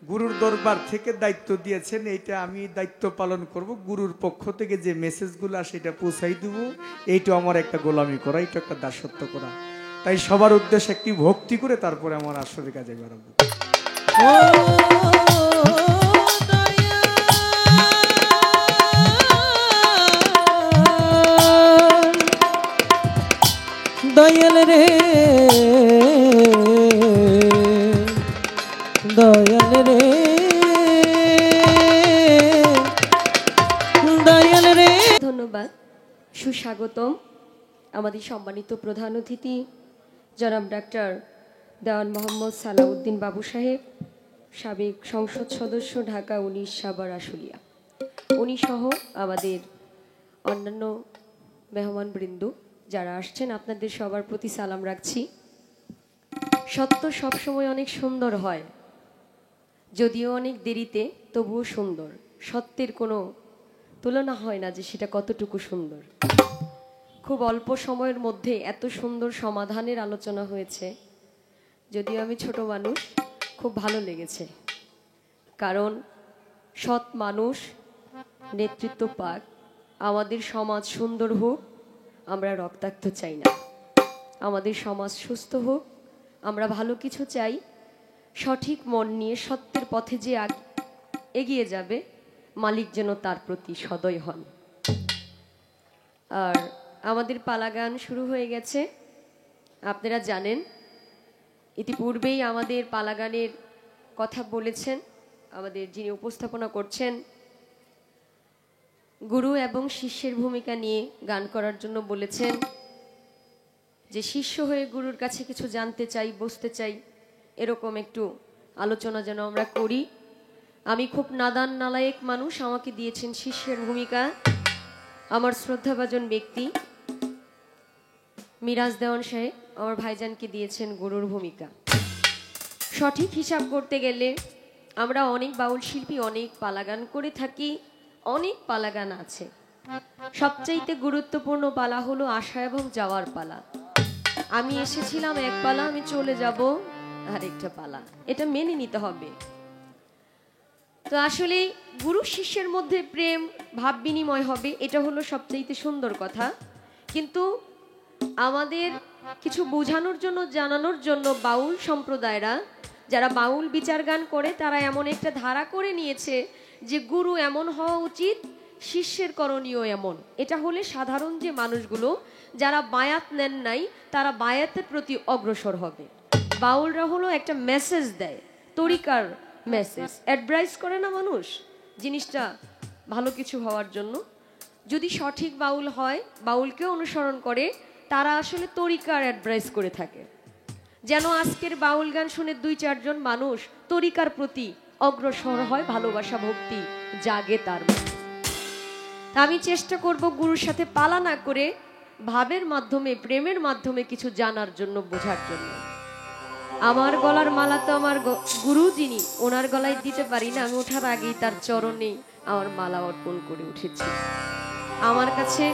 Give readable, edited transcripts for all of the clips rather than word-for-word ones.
গুরুর দরবার থেকে দায়িত্ব দিয়েছেন, এইটা আমি দায়িত্ব পালন করব। গুরুর পক্ষ থেকে যে মেসেজগুলো আসে এটা পৌঁছাই দেব। এইটা আমার একটা গোলামি করা, এটা একটা দাসত্ব করা। তাই সবার উদ্দেশ্যে একটি ভক্তি করে তারপরে আমার আসলে কাজে বেরোবো। দয়াল রে দয়াল রে দয়াল রে। ধন্যবাদ, সুস্বাগতম আমাদের সম্মানিত প্রধান অতিথি জনাব ডাক্তার দেওয়ান মোহাম্মদ সালাউদ্দিন বাবু সাহেব, সাবেক সংসদ সদস্য, ঢাকা 19 সাভার আশুলিয়া। উনি সহ আমাদের অন্যান্য মেহমানবৃন্দ যারা আসছেন, আপনাদের সবার প্রতি সালাম রাখছি। সত্য সবসময় অনেক সুন্দর হয়, যদিও অনেক দেরিতে, তবুও সুন্দর। সত্যের কোনো তুলনা হয় না যে সেটা কতটুকু সুন্দর। খুব অল্প সময়ের মধ্যে এত সুন্দর সমাধানের আলোচনা হয়েছে, যদিও আমি ছোট মানুষ, খুব ভালো লেগেছে। কারণ সৎ মানুষ নেতৃত্ব পাক, আমাদের সমাজ সুন্দর হোক, আমরা রক্তাক্ত চাই না। আমাদের সমাজ সুস্থ হোক, আমরা ভালো কিছু চাই। সঠিক মন নিয়ে সত্যের পথে যে এগিয়ে যাবে, মালিক যেন তার প্রতি সদয় হন। আর আমাদের পালাগান শুরু হয়ে গেছে, আপনারা জানেন। ইতিপূর্বেই আমাদের পালাগানের কথা বলেছেন আমাদের যিনি উপস্থাপনা করছেন। গুরু এবং শিষ্যের ভূমিকা নিয়ে গান করার জন্য বলেছেন যে শিষ্য হয়ে গুরুর কাছে কিছু জানতে চাই, বুঝতে চাই, এরকম একটু আলোচনা যেন আমরা করি। আমি খুব নাদান নালায়েক মানুষ, আমাকে দিয়েছেন শিষ্যের ভূমিকা। আমার শ্রদ্ধাভাজন ব্যক্তি মিরাজ দেওয়ান সাহেব আমার ভাইজানকে দিয়েছেন গুরুর ভূমিকা। সঠিক হিসাব করতে গেলে আমরা অনেক বাউল শিল্পী অনেক পালাগান করে থাকি, অনেক পালাগান আছে। সবচাইতে গুরুত্বপূর্ণ পালা হলো আসা এবং যাওয়ার পালা। আমি এসেছিলাম এক পালা, আমি চলে যাব আরেকটা পালা, এটা মেনে নিতে হবে। তো আসলে গুরু শিষ্যের মধ্যে প্রেম ভাব বিনিময় হবে, এটা হলো সবচাইতে সুন্দর কথা। কিন্তু আমাদের কিছু বোঝানোর জন্য, জানানোর জন্য বাউল সম্প্রদায়রা যারা বাউল বিচার গান করে, তারা এমন একটা ধারা করে নিয়েছে যে গুরু এমন হওয়া উচিত, শিষ্যের করণীয় এমন। এটা হলে সাধারণ যে মানুষগুলো যারা বায়াত নেন নাই, তারা বায়াতের প্রতি অগ্রসর হবে। বাউলরা হলো একটা মেসেজ দেয়, তরিকার মেসেজ, অ্যাডভাইস করে না মানুষ জিনিসটা ভালো কিছু হওয়ার জন্য। যদি সঠিক বাউল হয়, বাউলকে অনুসরণ করে, তারা আসলে তরিকার অ্যাডভাইস করে থাকে। যেন আজকের বাউল গান শুনে 2-4 জন মানুষ তরিকার প্রতি অগ্রসর হয়, ভালোবাসা ভক্তি জাগে তার মধ্যে। আমি চেষ্টা করব গুরুর সাথে পালা না করে ভাবের মাধ্যমে, প্রেমের মাধ্যমে কিছু জানার জন্য, বোঝার জন্য। আমার গলার মালা তো আমার গুরু যিনি, ওনার গলায় দিতে পারি না। আমি ওঠার আগেই তার চরণে আমার মালা অর্পণ করে উঠেছি। আমার কাছে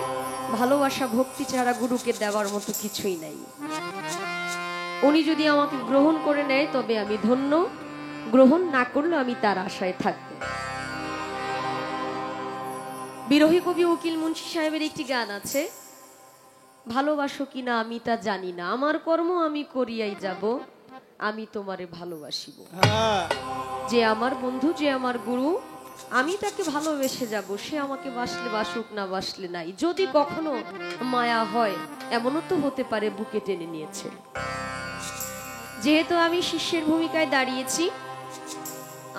ভালোবাসা ভক্তি ছাড়া গুরুকে দেওয়ার মতো কিছুই নাই। উনি যদি আমাকে গ্রহণ করে নেয় তবে আমি ধন্য, গ্রহণ না করলে আমি তার আশায় থাকব। বিরোহী কবি উকিল মুন্সি সাহেবের একটি গান আছে, ভালোবাসো কিনা আমি তা জানি না, আমার কর্ম আমি করিয়াই যাব, আমি তোমারে ভালোবাসিব। যে আমার বন্ধু, যে আমার গুরু, আমি তাকে ভালোবেসে যাব, সে আমাকে বাসলে বাসুক, না বাসলে নাই। যদি কখনো মায়া হয়, এমনও তো হতে পারে বুকে টেনে নিয়েছে। যেহেতু আমি শিষ্যের ভূমিকায় দাঁড়িয়েছি,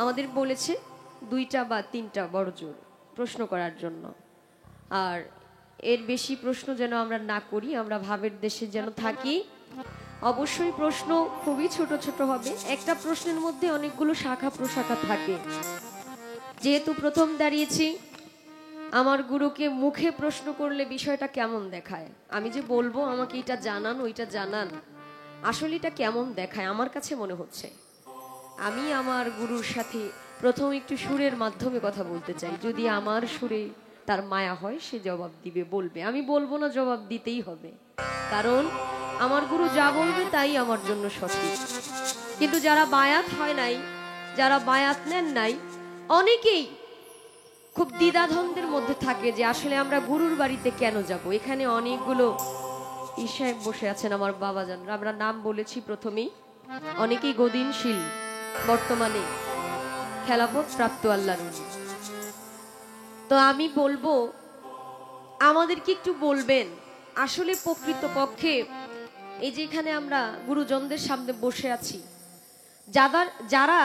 আমাদের বলেছে 2টা বা 3টা বড় জোর প্রশ্ন করার জন্য। আর এর বেশি প্রশ্ন যেন আমরা না করি, আমরা ভাবের দেশে যেন থাকি। অবশ্যই প্রশ্ন খুবই ছোট ছোট হবে, একটা প্রশ্নের মধ্যে অনেকগুলো শাখা প্রশাখা থাকে। যেহেতু প্রথম দাঁড়িয়েছি, আমার গুরুকে মুখে প্রশ্ন করলে বিষয়টা কেমন দেখায়, আমি যে বলবো আমাকে এটা জানান ওইটা জানান, আসলে এটা কেমন দেখায় আমার কাছে মনে হচ্ছে। আমি আমার গুরুর সাথে প্রথম একটু সুরের মাধ্যমে কথা বলতে চাই। যদি আমার সুরে তার মায়া হয়, সে জবাব দিবে, বলবে। আমি বলবো না, জবাব দিতেই হবে, কারণ আমার গুরু যা বলবে তাই আমার জন্য সঠিক। কিন্তু যারা বায়াত হয় নাই, যারা বায়াত নেন নাই, অনেকেই খুব দ্বিধাদ্বন্দ্বের মধ্যে থাকে যে আসলে আমরা গুরুর বাড়িতে কেন যাব। এখানে অনেকগুলো সাহেব বসে আছেন আমার বাবাজানরা, আমরা নাম বলেছি প্রথমেই, অনেকেই গদিনশীল, বর্তমানে খেলাফত প্রাপ্ত আল্লাহর ওলি। তো আমি বলবো আমাদেরকে একটু বলবেন আসলে প্রকৃতপক্ষে এই যে এখানে আমরা গুরুজনদের সামনে বসে আছি, যারা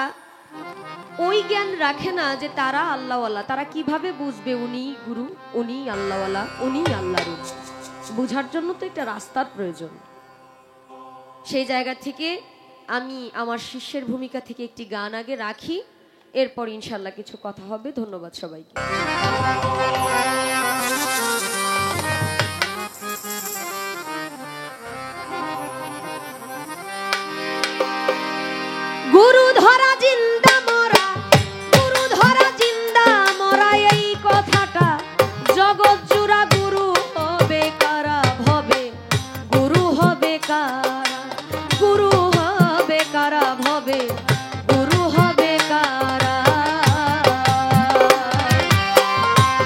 ওই জ্ঞান রাখে না যে তারা আল্লাহওয়ালা, তারা কিভাবে বুঝবে উনি গুরু, উনি আল্লাহওয়ালা, উনি আল্লাহর ওলি? বুঝার জন্য তো একটা রাস্তার প্রয়োজন। সেই জায়গা থেকে আমি আমার শিষ্যের ভূমিকা থেকে একটি গান আগে রাখি, এরপর ইনশাল্লাহ কিছু কথা হবে। ধন্যবাদ সবাইকে। গুরু ধরা জিন্দা মরা, গুরু ধরা জিন্দা মরা, এই কথাটা জগৎ জুড়া গুরু হবে কারা ভবে, গুরু হবে কারা, গুরু হবে কারা ভবে, গুরু হবে কারা।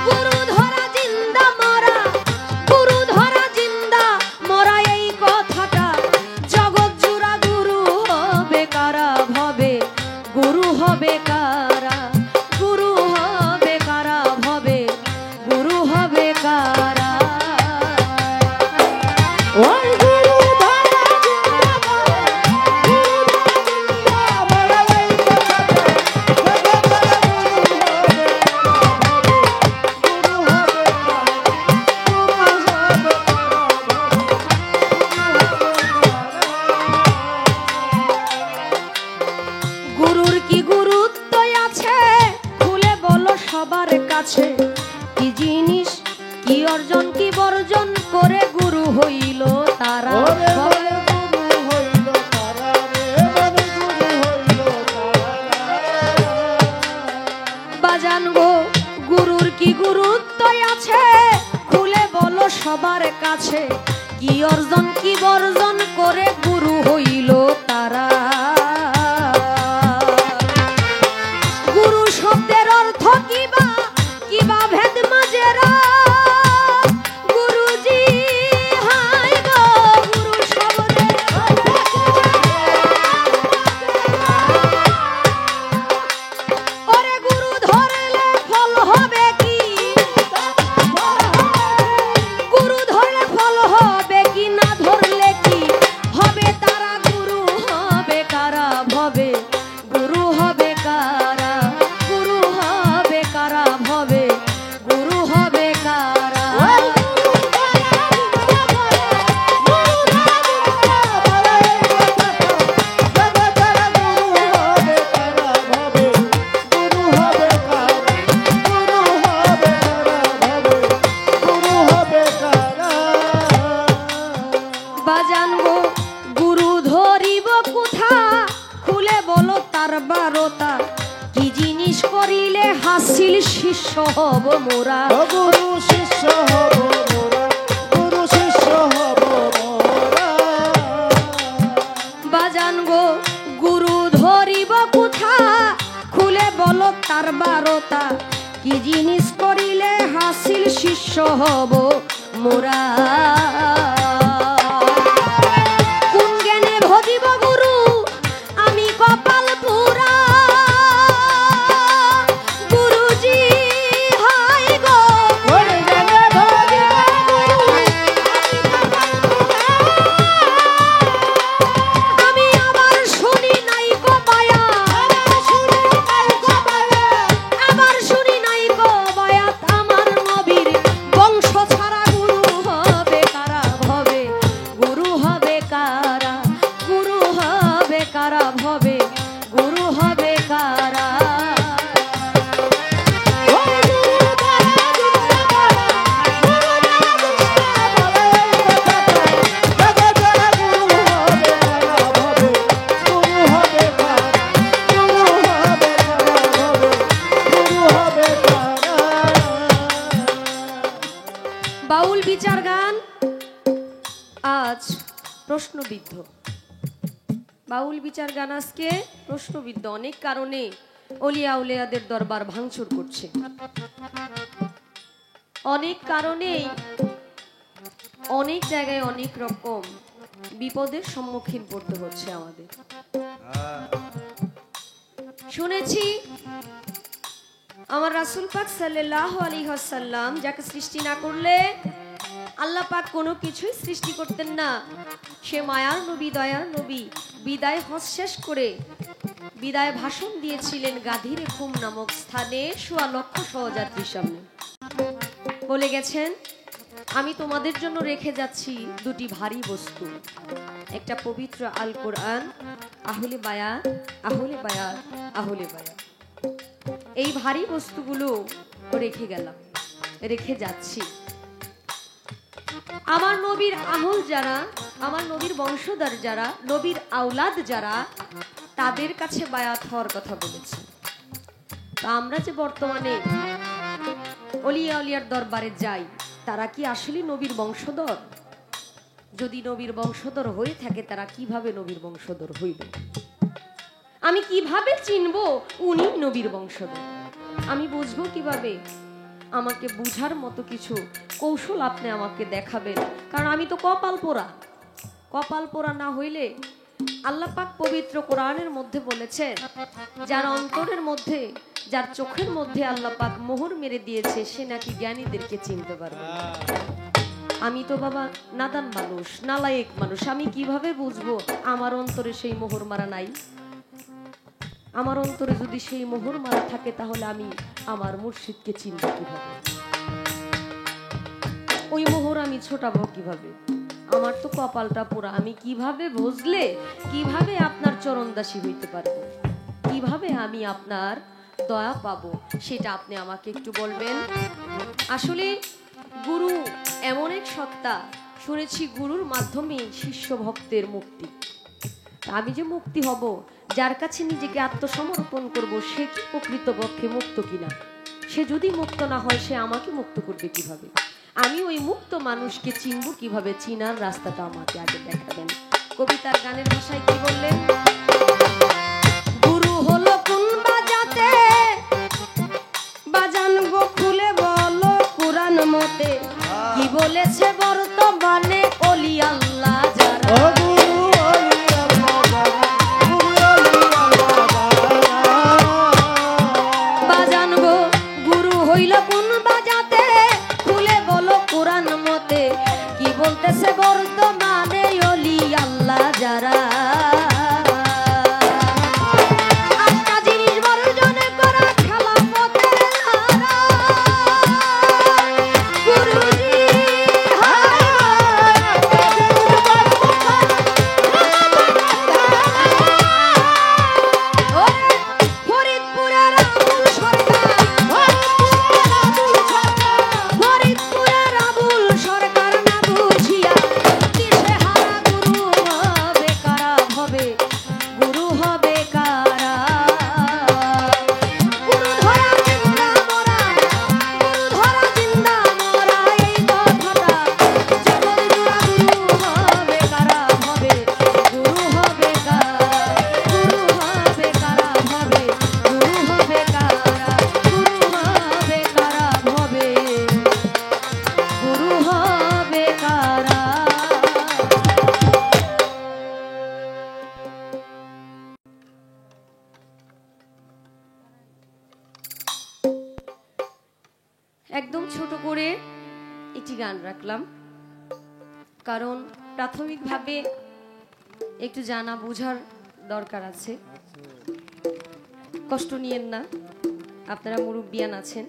গুরু ধরা জিন্দা মরা, গুরু ধরা জিন্দা মরা, এই কথাটা জগৎ জুড়া গুরু হবে কারা ভবে, গুরু হবে কারা, গুরু হবে কারা ভবে, গুরু হবে কারা। ওই গুরু ধরা জিন্দা মরা, গুরু ধরা জিন্দা মরা, এই কথাটা গুরুর কি গুরুত্ব আছে খুলে বলো সবার কাছে, কি জিনিস কি অর্জন কি বর্জন করে গুরু হইল তারা। বাজান গো গুরুর কি গুরুত্ব আছে খুলে বলো সবার কাছে, কি অর্জন কি বর্জন করে গুরু হইল তারা। গুরু শব্দের অর্থ কিবা কিবা ভেদ মাজেরা, গুরুজি হাই গো গুরু শব্দের ওরে গুরু ধরলে ফল হবে কি, গুরু ধরলে ফল হবে কি, না ধরলে কি হবে তারা, গুরু হবে কারা ভবে, গুরু হবে কারা, গুরু হবে কারা ভবে, গুরু হবে কারা। বাজান গো গুরু ধরিব কোথা খুলে বলো তার বারোটা, কি জিনিস করিলে হাসিল শিষ্য হব মোরা। গুরু শিষ্য হব মোরা, গুরু শিষ্য হব মোরা। বাজান গো গুরু ধরিব কোথা খুলে বলো তার বারোটা, কি জিনিস করিলে হাসিল শিষ্য হব মোরা। কোন জ্ঞানে ভজিব গুরু আমি কপাল পুরা, গুরুজি হাই গো আমি আবার শুনি নাই গো বায়া, আবার শুনি নাই গো বায়াত আমার নবীর বংশ ছাড়া গুরু হবে কারা ভবে, গুরু হবে কারা, গুরু হবে কারা ভবে, গুরু হবে কারা। বাউল বিচার গান আজ প্রশ্নবিদ্ধ, বাউল বিচার গান আজকে প্রশ্নবিদ্ধ, অনেক কারণে অলিয়া উলিয়াদের দরবার ভাঙচুর করছে, অনেক কারণেই অনেক জায়গায় অনেক রকম বিপদের সম্মুখীন পড়তে হচ্ছে আমাদের। শুনেছি আমার রাসূল পাক সাল্লাল্লাহু আলাইহি ওয়াসাল্লাম যাকে সৃষ্টি না করলে আল্লাহ পাক কোনো কিছুই সৃষ্টি করতেন না, সে মায়ার নবী, দয়ার নবী বিদায় হজ শেষ করে বিদায় ভাষণ দিয়েছিলেন গাধীর খুম নামক স্থানে ১.৫ লক্ষ সহযাত্রীর সামনে। বলে গেছেন, আমি তোমাদের জন্য রেখে যাচ্ছি দুটি ভারী বস্তু, একটা পবিত্র আল কোরআন, আহলে বায়াত, আহলে বায়াত, আহলে বায়াত। এই ভারী বস্তুগুলো রেখে গেলাম, রেখে যাচ্ছি। আমার নবীর আহল যারা, আমার নবীর বংশধর যারা, নবীর আওলাদ যারা, তাদের কাছে বায়াত হওয়ার কথা বলেছে। তা আমরা যে বর্তমানে অলিয়া উলিয়ার দরবারে যাই, তারা কি আসলে নবীর বংশধর? যদি নবীর বংশধর হয়ে থাকে, তারা কিভাবে নবীর বংশধর হইল? আমি কিভাবে চিনব উনি নবীর বংশধর? আমি বুঝবো কিভাবে? আমাকে বুঝার মতো কিছু কৌশল আপনি আমাকে দেখাবেন, কারণ আমি তো কপাল পোড়া। কপাল পোড়া না হইলে আল্লাহ পাক পবিত্র কোরআনের মধ্যে বলেছেন, যার অন্তরের মধ্যে, যার চোখের মধ্যে আল্লাহ পাক মোহর মেরে দিয়েছে, সে নাকি জ্ঞানীদেরকে চিনতে পারবে। আমি তো বাবা নাদান মানুষ, নালায়েক মানুষ, আমি কিভাবে বুঝবো আমার অন্তরে সেই মোহর মারা নাই? আমার অন্তরে যদি সেই মোহর মারা থাকে, তাহলে আমি আমার মুর্শিদকে চিনবো কিভাবে? ওই মোহর আমি ছোটাবো কিভাবে? আমার তো কপালটা পোড়া। আমি কিভাবে বুঝলে, কিভাবে আপনার চরণদাসী হইতে পারবো, কিভাবে আমি আপনার দয়া পাবো, সেটা আপনি আমাকে একটু বলবেন। আসলে গুরু এমন এক সত্তা, শুনেছি গুরুর মাধ্যমে শিষ্য ভক্তের মুক্তি। আমি যে মুক্তি হব, যার কাছে নিজেকে আত্মসমর্পণ করব, সে কি প্রকৃতপক্ষে মুক্ত কিনা? সে যদি মুক্ত না হয়, সে আমাকে মুক্ত করবে কিভাবে? আমি ওই মুক্ত মানুষকে চিনব কিভাবে? চিনার রাস্তাটা আমাকে আগে দেখাবেন। কবিতার গানের ভাষায় কি বললেন? গুরু হলো কোন বাজাতে, বাজান গো খুলে বলো কোরআন মতে, কি বলেছে বর্তমানে অলি আল্লাহ যারা। ও গুরু অলি আল্লাহ যারা, গুরু অলি আল্লাহ যারা। বাজান গো গুরু হইল কোন বাজাতে, খুলে বলো কোরআন মতে, কি বলতেছে বর্তমানে অলি আল্লাহ যারা। একটা জিনিস বর্জন করা খেলাফতের নারা। গুরুজি ফরিদপুরের আবুল সরকার, ফরিদপুরের আবুল সরকার না বুঝিয়া দিশেহারা গুরু হবে কারা, হবে গুরু হবে কারা। গুরু ধরা জিন্দা মরা, গুরু ধরা জিন্দা মরা, এই কথাটা জগৎ জোড়া গুরু হবে কারা, হবে গুরু হবে কারা, গুরু হবে কারা, হবে গুরু হবে কারা, গুরু হবে কারা, হবে গুরু হবে কারা। একদম ছোট করে একটি গান রাখলাম, কারণ প্রাথমিকভাবে একটু জানা বোঝার দরকার আছে। কষ্ট নিয়েন না, আপনারা মুরব্বিয়ান আছেন।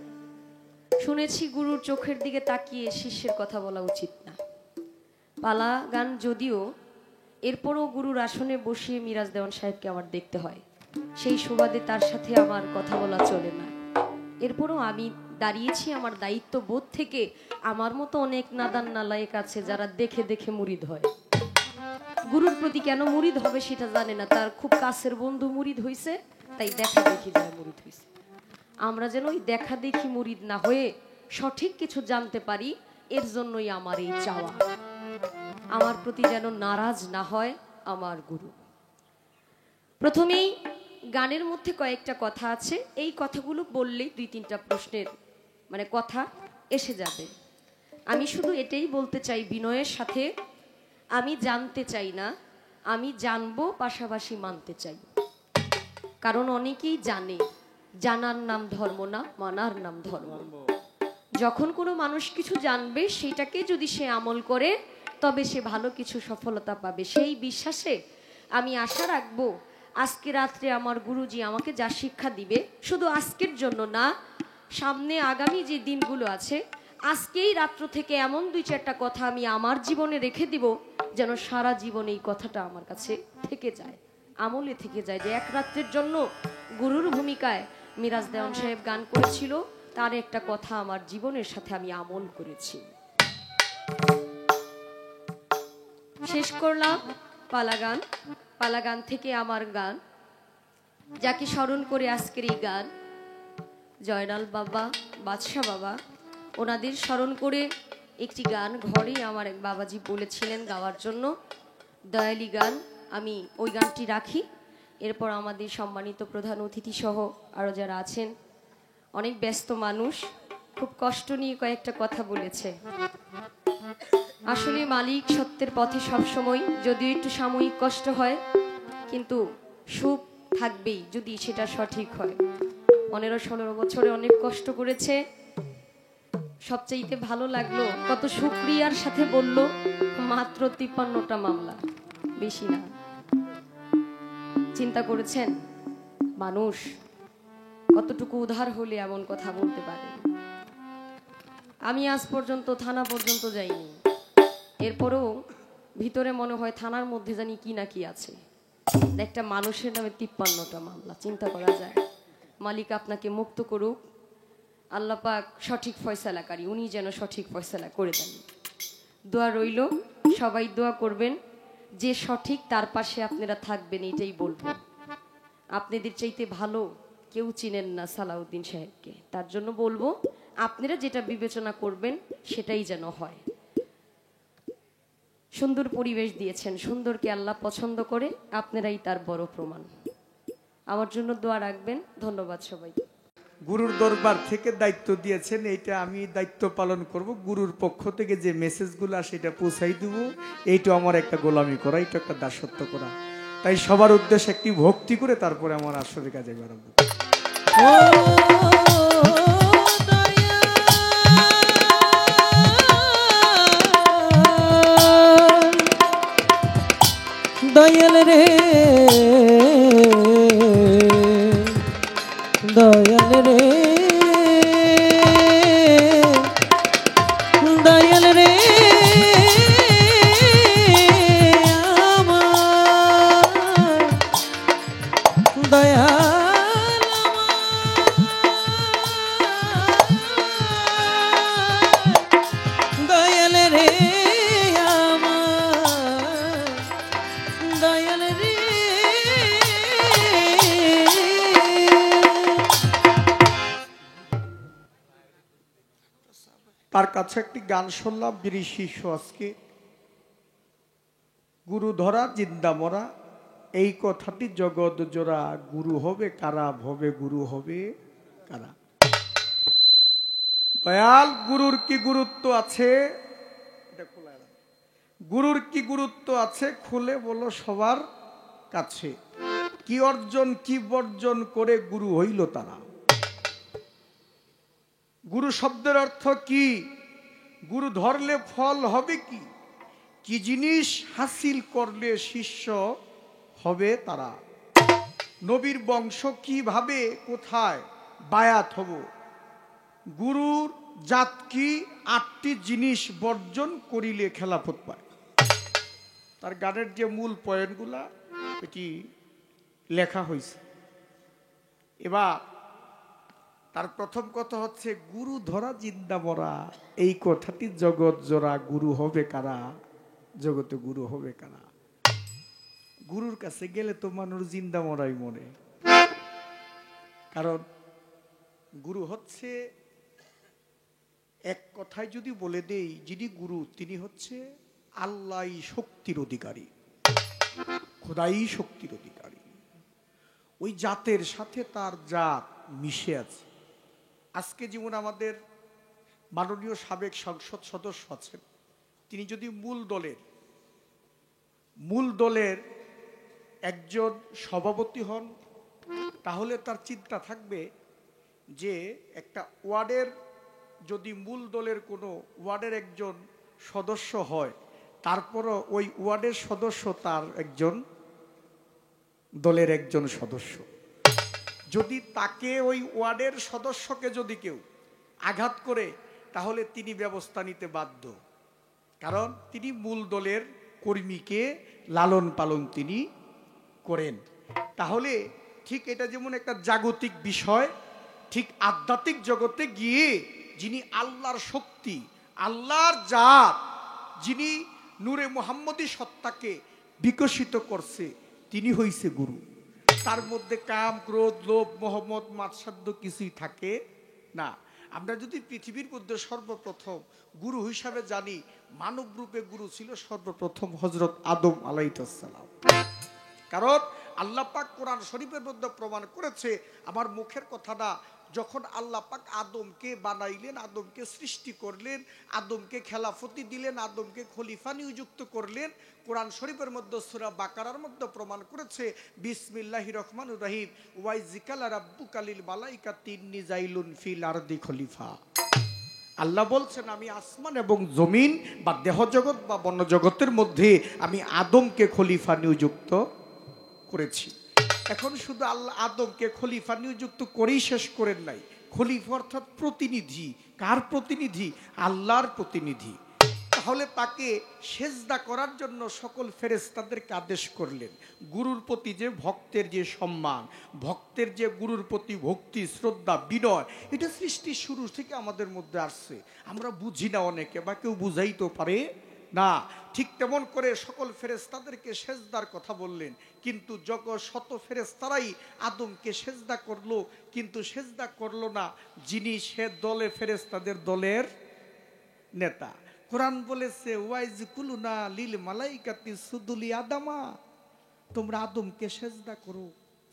শুনেছি গুরুর চোখের দিকে তাকিয়ে শিষ্যের কথা বলা উচিত না। পালা গান যদিও, এরপরও গুরুর আসনে বসিয়ে মিরাজ দেওয়ান সাহেবকে আমার দেখতে হয়, সেই সুবাদে তার সাথে আমার কথা বলা চলে না। এরপরও আমি দাঁড়িয়েছি আমার দায়িত্ব বোধ থেকে। আমার মতো অনেক নাদান নালায়েক আছে যারা দেখে দেখে মুরিদ হয়। গুরুর প্রতি কেন মুরিদ হবে সেটা জানে না, তার খুব কাছের বন্ধু মুরিদ হইছে, তাই দেখা দেখি যারা মুরিদ হইছে। আমরা যেন ওই দেখা দেখি মুরিদ না হয়ে সঠিক কিছু জানতে পারি, এর জন্যই আমার এই চাওয়া। আমার প্রতি যেন নারাজ না হয় আমার গুরু। প্রথমেই গানের মধ্যে কয়েকটা কথা আছে, এই কথাগুলো বললেই 2-3টা প্রশ্নের কথা এসে যাবে। আমি শুধু এটাই বলতে চাই বিনয়ের সাথে, আমি জানতে চাই না, আমি জানবো, পাশাপাশি মানতে চাই। কারণ অনেকেই জানে, জানার নাম ধর্ম না, মানার নাম ধর্ম। যখন কোনো মানুষ কিছু জানবে, সেটাকে যদি সে আমল করে, তবে সে ভালো কিছু সফলতা পাবে। সেই বিশ্বাসে আমি আশা রাখবো আজকে রাত্রে আমার গুরুজি আমাকে যা শিক্ষা দিবে, শুধু আজকের জন্য না, সামনে আগামী যে দিনগুলো আছে, আজকেই রাত্র থেকে এমন 2-4টা কথা আমি আমার জীবনে রেখে দিব, যেন সারা জীবন এই কথাটা আমার কাছে থেকে যায়, আমলে থেকে যায়। যে এক রাত্রের জন্য গুরুর ভূমিকায় মিরাজ দেওয়ান সাহেব গান করেছিল, তার একটা কথা আমার জীবনের সাথে আমি আমল করেছি। শেষ করলাম পালাগান। পালাগান থেকে আমার গান, যাকে স্মরণ করে আজকের এই গান, জয়নাল বাবা, বাদশা বাবা, ওনাদের স্মরণ করে একটি গান ঘরে আমার এক বাবাজি বলেছিলেন গাওয়ার জন্য, দয়ালি গান। আমি ওই গানটি রাখি। এরপর আমাদের সম্মানিত প্রধান অতিথি সহ আরও যারা আছেন, অনেক ব্যস্ত মানুষ, খুব কষ্ট নিয়ে কয়েকটা কথা বলেছে। আসলে মালিক সত্যের পথে সবসময়, যদিও একটু সাময়িক কষ্ট হয়, কিন্তু সুখ থাকবেই যদি সেটা সঠিক হয়। 15-16 বছরে অনেক কষ্ট করেছে। সবচাইতে ভালো লাগলো, কত শুকরিয়ার সাথে বলল মাত্র 53টা মামলা, বেশি না। চিন্তা করেছেন মানুষ কতটুকু উদার হলে এমন কথা বলতে পারে। আমি আজ পর্যন্ত থানা পর্যন্ত যাইনি, এরপরেও ভিতরে মনে হয় থানার মধ্যে জানি কি না কি আছে। একটা মানুষের নামে 53টা মামলা, চিন্তা করা যায়। মালিক আপনাকে মুক্ত করুক, আল্লাহ পাক সঠিক ফয়সালাকারী, উনি যেন সঠিক ফয়সালা করে দেন। দোয়া রইল, সবাই দোয়া করবেন, যে সঠিক তার পাশে আপনারা থাকবেন, এটাই বলবো। আপনাদের চাইতে ভালো কেউ চিনেন না সালাউদ্দিন সাহেবকে, তার জন্য বলবো আপনারা যেটা বিবেচনা করবেন সেটাই যেন হয়। সুন্দর পরিবেশ দিয়েছেন, সুন্দরকে আল্লাহ পছন্দ করে, আপনারাই তার বড় প্রমাণ। আমার জন্য দোয়া রাখবেন। ধন্যবাদ সবাই। গুরুর দরবার থেকে দায়িত্ব দিয়েছেন, এইটা আমি দায়িত্ব পালন করব। গুরুর পক্ষ থেকে যে মেসেজগুলো আসে এটা পৌঁছাই দেবো, এইটা আমার একটা গোলামি করা, এটা একটা দাসত্ব করা। তাই সবার উদ্দেশ্যে একটি ভক্তি করে তারপরে আমার আসলে কাজে বেরোবো। দয়াল রে, দয়াল রে, দয়াল রে, আমার দয়াল, দয়াল রে, আমার দয়াল রে। তার কাছে একটি গান শুনলাম, বীর শিষ্য আজকে গুরু ধরা জিন্দা মরা, এই কথাটি জগৎ জোড়া। গুরু হবে কারা, ভবে গুরু হবে কারা। দয়াল, গুরুর কি গুরুত্ব আছে, গুরুর কি গুরুত্ব আছে খুলে বলো সবার কাছে। কি অর্জন কি বর্জন করে গুরু হইল তারা। গুরু শব্দের অর্থ কি, গুরু ধরলে ফল হবে কি, কি জিনিস হাসিল করলে শিষ্য হবে তারা। নবীর বংশ কিভাবে কোথায় বায়াত হব, গুরুর জাত কি, 8টি জিনিস বর্জন করিলে খেলাফত পায়। তার গানের যে মূল পয়েন্টগুলা এটি লেখা হয়েছে। এবার তার প্রথম কথা হচ্ছে গুরু ধরা জিন্দা মরা, এই কথাটি জগৎ জোড়া। গুরু হবে কারা, জগতে গুরু হবে কারা। গুরুর কাছে গেলে তো মানুষ জিন্দা মরাই মনে, কারণ গুরু হচ্ছে, এক কথায় যদি বলে দেই, যিনি গুরু তিনি হচ্ছে আল্লাহই শক্তির অধিকারী, খোদাই শক্তির অধিকারী। ওই জাতের সাথে তার জাত মিশে আছে। আজকে যেমন আমাদের মাননীয় সাবেক সংসদ সদস্য আছেন, তিনি যদি মূল দলের একজন সভাপতি হন, তাহলে তার চিন্তা থাকবে যে একটা ওয়ার্ডের যদি মূল দলের কোনো ওয়ার্ডের একজন সদস্য হয়, তারপরও ওই ওয়ার্ডের সদস্য তার একজন দলের একজন সদস্য। যদি তাকে ওই ওয়ার্ডের সদস্যকে যদি কেউ আঘাত করে, তাহলে তিনি ব্যবস্থা নিতে বাধ্য, কারণ তিনি মূল দলের কর্মীকে লালন পালন তিনি করেন। তাহলে ঠিক এটা যেমন একটা জাগতিক বিষয়, ঠিক আধ্যাত্মিক জগতে গিয়ে যিনি আল্লাহর শক্তি, আল্লাহর জাত, যিনি নূরে মুহাম্মদী সত্তাকে বিকশিত করছে, তিনি হইছে গুরু। তার মধ্যে কাম, ক্রোধ, লোভ, মোহাম্মদ, মাৎসাদ্য কিছুই থাকে না। আমরা যদি পৃথিবীর মধ্যে সর্বপ্রথম গুরু হিসাবে জানি, মানব রূপে গুরু ছিল সর্বপ্রথম হযরত আদম আলাইহিস সালাম। কারণ আল্লাহ পাক কোরআন শরীফের মধ্যে প্রমাণ করেছে, আমার মুখের কথা না, যখন আল্লাহ পাক আদমকে বানাইলেন, আদমকে সৃষ্টি করলেন, আদমকে খেলাফতি দিলেন, আদমকে খলিফা নিযুক্ত করলেন, কোরআন শরীফের মধ্যে সূরা বাকারার মধ্যে প্রমাণ করেছে, বিসমিল্লাহির রহমানির রহিম, ওয়াইজিকালা রাব্বুকা লিল মালাইকাতি ইন্নী জাইলুন ফিল আরদি খলিফা। আল্লাহ বলছেন, আমি আসমান এবং জমিন বা দেহ জগৎ বা বন্য জগতের মধ্যে আমি আদমকে খলিফা নিযুক্ত করেছি। এখন শুধু আল্লাহ আদমকে খলিফা নিযুক্ত করেই শেষ করেন নাই। খলিফা অর্থাৎ প্রতিনিধি। কার প্রতিনিধি? আল্লাহর প্রতিনিধি। তাহলে তাকে সেজদা করার জন্য সকল ফেরেশতাদেরকে আদেশ করলেন। গুরুর প্রতি যে ভক্তের যে সম্মান, ভক্তের যে গুরুর প্রতি ভক্তি, শ্রদ্ধা, বিনয়, এটা সৃষ্টির শুরু থেকে আমাদের মধ্যে আসছে। আমরা বুঝি না অনেকে, বা কেউ বুঝাইতে পারে না। ঠিক তেমন করে সকল ফেরেশতাদেরকে সেজদার কথা বললেন, কিন্তু জগৎ শত ফেরেশতারাই আদমকে সেজদা করলো, কিন্তু সেজদা করলো না যিনি সে দলে ফেরেশতাদের দলের নেতা। কোরআন বলেছে, ওয়াইজকুলুনা লিল মালাইকাতি সুদুলি আদামা, তোমরা আদমকে সেজদা করো,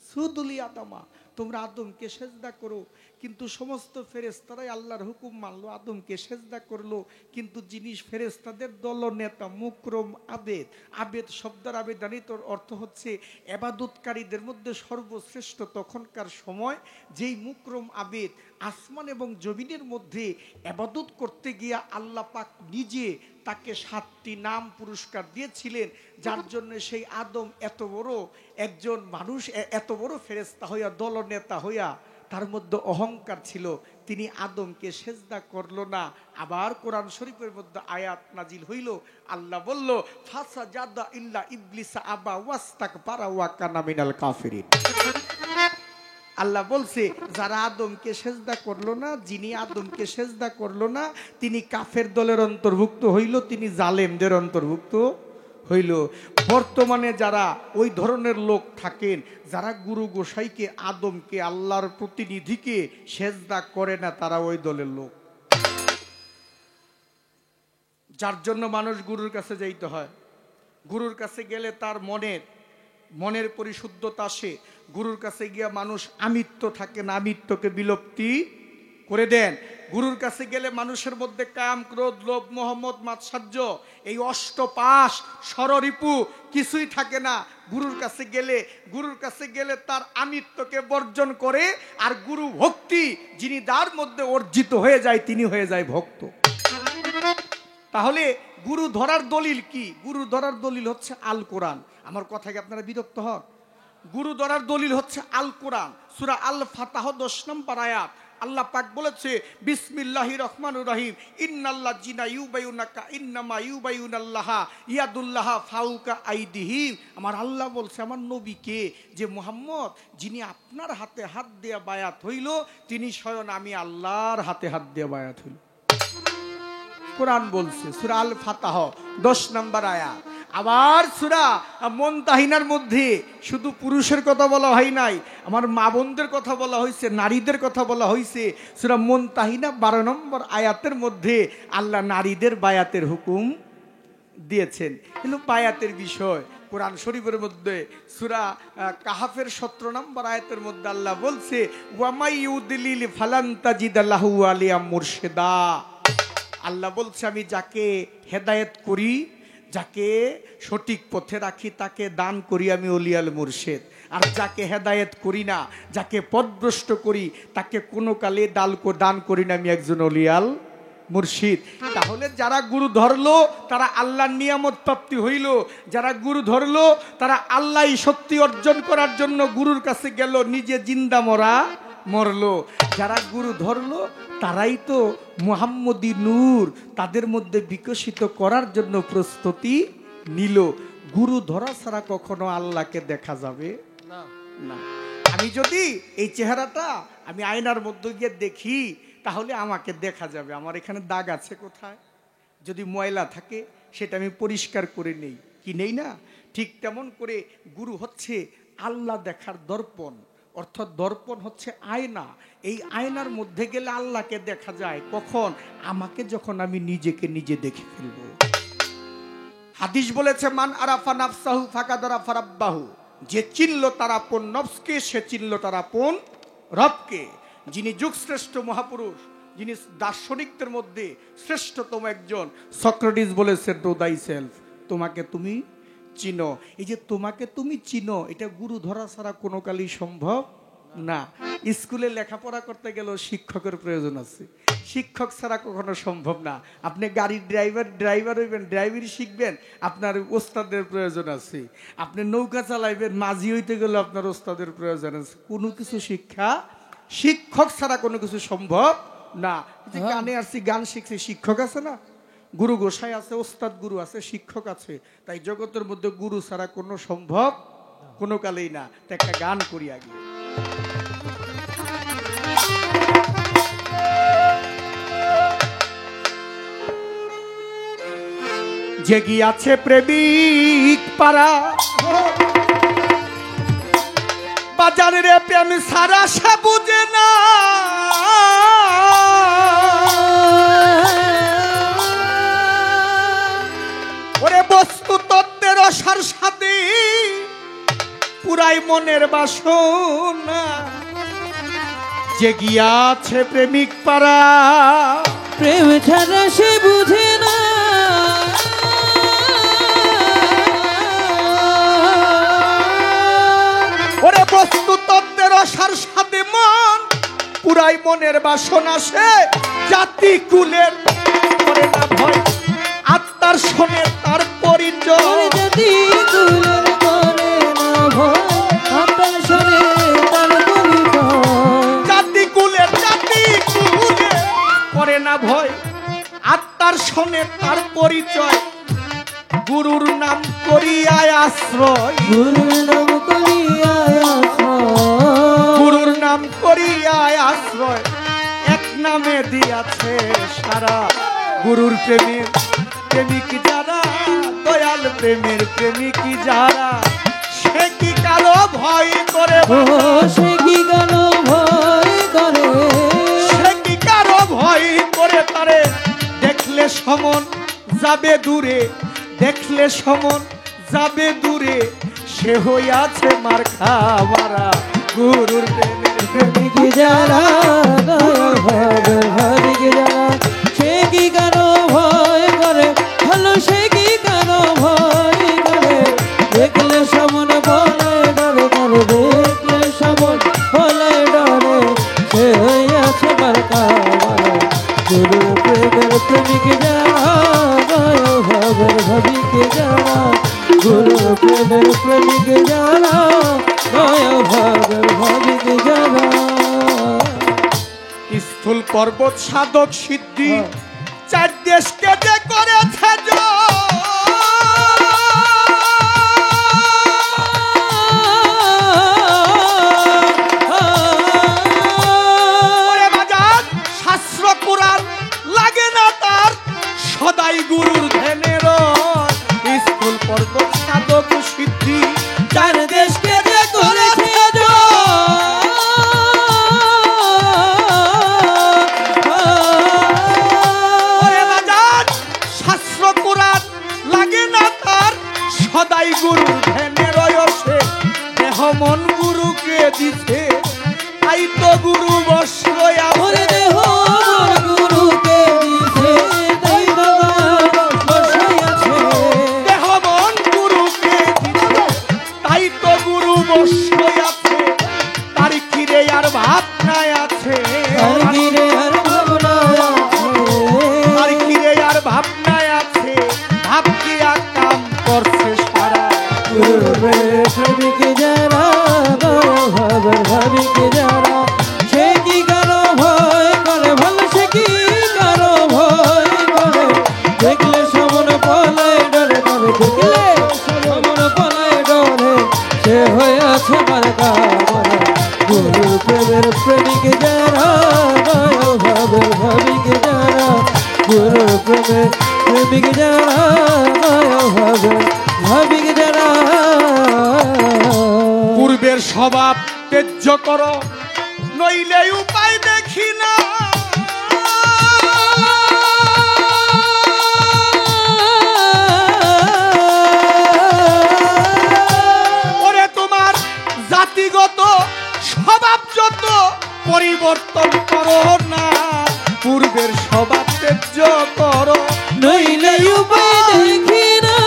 সুদুলি আদামা, তোমরা আদমকে সেজদা করো। কিন্তু সমস্ত ফেরেশতারাই আল্লাহর হুকুম মানলো, আদমকে সেজদা করলো, কিন্তু যিনি ফেরেশতাদের দলনেতা মুকরম আবেদ, আবেদ শব্দের আবেদানিত অর্থ হচ্ছে ইবাদতকারীদের মধ্যে সর্বশ্রেষ্ঠ। তখনকার সময় যেই মুকরম আবেদ আসমান এবং জমিনের মধ্যে ইবাদত করতে গিয়া আল্লাহ পাক নিজে তাকে 7টি নাম পুরস্কার দিয়েছিলেন, যার জন্য সেই আদম এত বড় একজন মানুষ, এত বড় ফেরেশতা হইয়া, দলনেতা হইয়া, তার মধ্যে অহংকার ছিল, তিনি আদমকে সেজদা করলো না। আবার কোরআন শরীফের মধ্যে আয়াত নাজিল হইল, আল্লাহ বলল, ফাসাজাদা ইল্লা ইবলিস আবা ওয়াস্তাকবারা ওয়া কানা মিনাল কাফিরিন। আল্লাহ বলছে, যারা আদমকে সেজদা করলো না, যিনি আদমকে সেজদা করলো না, তিনি কাফের দলের অন্তর্ভুক্ত হইল, তিনি জালেমদের অন্তর্ভুক্ত হইল। বর্তমানে যারা ওই ধরনের লোক থাকেন, যারা গুরু গোসাইকে, আদমকে, আল্লাহর প্রতিনিধিকে সেজদা করে না, তারা ওই দলের লোক। যার জন্য মানুষ গুরুর কাছে যাইতে হয়। গুরুর কাছে গেলে তার মনের পরিশুদ্ধতা আসে। গুরুর কাছে গিয়া মানুষ আমিত্ব থাকে না, আমিত্বকে বিলুপ্তি করে দেন। গুরুর কাছে গেলে মানুষের মধ্যে কাম, ক্রোধ, লোভ, মোহাম্মদ, মাৎসার্য, এই অষ্টপাশ, ষড়রিপু কিছুই থাকে না। গুরুর কাছে গেলে তার আমিত্বকে বর্জন করে, আর গুরু ভক্তি যিনি তার মধ্যে অর্জিত হয়ে যায়, তিনি হয়ে যায় ভক্ত। তাহলে গুরু ধরার দলিল কি? গুরু ধরার দলিল হচ্ছে আল কোরআন। আমার কথাকে আপনারা বিরক্ত হন? গুরু ধরার দলিল হচ্ছে আল কোরআন। সূরা আল ফাতাহ 10 নম্বর আয়াত, আল্লাহ পাক বলেছে, বিসমিল্লাহির রহমানির রহিম, ইন্নাল্লাযিনা ইউবাইউনাকা ইন্নামা ইউবাইউনাল্লাহা ইয়াদুল্লাহা ফাউকা আইদিহিম। আমার আল্লাহ বলছে আমার নবীকে, যে মুহাম্মদ, যিনি আপনার হাতে হাত দিয়ে বায়াত হইল, তিনি স্বয়ং আমি আল্লাহর হাতে হাত দিয়ে বায়াত হইল। কোরআন বলছে, সূরা আল ফাতাহ 10 নম্বর আয়াত। আবার সূরা মুনতাহিনার মধ্যে শুধু পুরুষের কথা বলা হয় নাই, আমার মা বোনদের কথা বলা হয়েছে, নারীদের কথা বলা হয়েছে। সূরা মুনতাহিনা 12 নম্বর আয়াতের মধ্যে আল্লাহ নারীদের বায়াতের হুকুম দিয়েছেন। কিন্তু বায়াতের বিষয় কোরআন শরীফের মধ্যে সূরা কাহাফের 17 নম্বর আয়াতের মধ্যে আল্লাহ বলছে ওয়ামাই ইউদলিল ফালান তাজিদ লাহু আলিয়া মুরশিদা। আল্লাহ বলছে আমি যাকে হেদায়েত করি, যাকে সঠিক পথে রাখি, তাকে দান করি আমি ওলিয়াল মুর্শিদ। আর যাকে হেদায়েত করি না, যাকে পথভ্রষ্ট করি, তাকে কোনো কালে দান করি না আমি একজন ওলিয়াল মুর্শিদ। তাহলে যারা গুরু ধরলো তারা আল্লাহর নিয়ামত প্রাপ্তি হইল, যারা গুরু ধরলো তারা আল্লাহ শক্তি অর্জন করার জন্য গুরুর কাছে গেল, নিজে জিন্দা মরলো। যারা গুরু ধরলো তারাই তো মুহাম্মদী নূর তাদের মধ্যে বিকশিত করার জন্য প্রস্তুতি নিল। গুরু ধরা ছাড়া কখনো আল্লাহকে দেখা যাবে না। আমি যদি এই চেহারাটা আমি আয়নার মধ্যে গিয়ে দেখি তাহলে আমাকে দেখা যাবে আমার এখানে দাগ আছে কোথায়, যদি ময়লা থাকে সেটা আমি পরিষ্কার করে নেই, কি নেই না? ঠিক তেমন করে গুরু হচ্ছে আল্লাহ দেখার দর্পণ, অর্থাৎ দর্পণ হচ্ছে আয়না। এই আয়নার মধ্যে গেলে আল্লাহকে দেখা যায় কখন? আমাকে যখন আমি নিজেকে নিজে দেখে ফেলব। হাদিস বলেছে মান আরাফা নাফসাহু ফাকাদ আরাফা রাব্বাহু, যে চিনল তার আপন নফসকে সে চিনল তার আপন রবকে। যিনি যুগশ্রেষ্ঠ মহাপুরুষ, যিনি দার্শনিকদের মধ্যে শ্রেষ্ঠতম একজন, সক্রেটিস বলেছেন নো দাই সেলফ, তোমাকে তুমি চিনো। এই যে তোমাকে তুমি চিনো, এটা গুরু ধরা ছাড়া কোনো কালই সম্ভব না। স্কুলে লেখাপড়া করতে গেলেও শিক্ষকের প্রয়োজন আছে, শিক্ষক ছাড়া কখনো সম্ভব না। আপনি গাড়ির ড্রাইভার হইবেন, ড্রাইভারি শিখবেন, আপনার ওস্তাদের প্রয়োজন আছে। আপনি নৌকা চালাইবেন, মাঝি হইতে গেলে আপনার ওস্তাদের প্রয়োজন আছে। কোনো কিছু শিক্ষক ছাড়া কোনো কিছু সম্ভব না। যে গানে আসছি, গান শিখছি, শিক্ষক আছে না? গুরু গোসাই আছে, ওস্তাদ গুরু আছে, শিক্ষক আছে। তাই জগতের মধ্যে গুরু ছাড়া কোনো সম্ভব কোনো কালেই না। তো একটা গান করি আগে। জেগি আছে প্রেমিক পারা বাজারে প্রেম সারা সে বুঝে না, ওরে বস্তু তত্ত্বের অসার সাথে পুরাই মনের বাসনা। জেগিয়াছে প্রেমিক পারা প্রেম ছাড়া সে বুঝে না, ওরে বস্তু তত্ত্বের অসার সাথে মন পুরাই মনের বাসনা। সে জাতি কুলের করে না ভয়, আত্মার শোনে তার পরিচয়। জাতি কুলের করে না ভয়, আত্মার শোনে তার পরিচয়। জাতি কুলের করে না ভয়, আত্মার শোনে তার পরিচয়। গুরুর নাম করিয়ায় আশ্রয়, গুরুর নাম করিয়ায় আশ্রয়, গুরুর নাম করিয়ায় আশ্রয়। এক নামে দিয়াছে সারা গুরুর প্রেমের প্রেমিক যারা, দয়াল প্রেমের প্রেমিক যারা। সে কি কালো ভয় করে, ও সে কি কেন ভয় করে, সে কি কারো ভয় করে তারে। দেখলে সমন যাবে দূরে, দেখলে সমন যাবে দূরে। সে হইয়াছে মার খাওয়ারা গুরুর প্রেমের প্রেমিক যারা, দয়াল ভাবের ভাবিক যারা। সে কি কেন ভয় করে, ভালো সে কি কেন ভয় করে। দেখলে সমন বলে ডরে করে, দেখলে সমন বলে ডরে। সে হইয়াছে মার খাওয়ারা গুরুর প্রেমের প্রেমিক যারা, দয়াল ভাবের ভাবিক যারা। গুরুর প্রেমের প্রেমিক যারা, দয়াল ভাবের ভাবিক যারা। স্থূল পর্বত সাধক সিদ্ধি চার দেশকে যে করেছে শাস্ত্র কোরআন লাগে না তার, সদাই গুরুর ধ্যানের। স্থূল পর্বত সাধক সিদ্ধি চার দেশকে যে করেছে শাস্ত্র কোরআন প্রেমে প্রেমিক যারা দয়া ভাবে ভাবিক যারা পূর্বের স্বভাব ত্যায্য করো, নইলে উপায় দেখি না। ওরে তোমার জাতিগত স্বভাব যত পরিবর্তন করো না, পূর্বের স্বভাব ত্যায্য করো, নইলে উপায় দেখি না।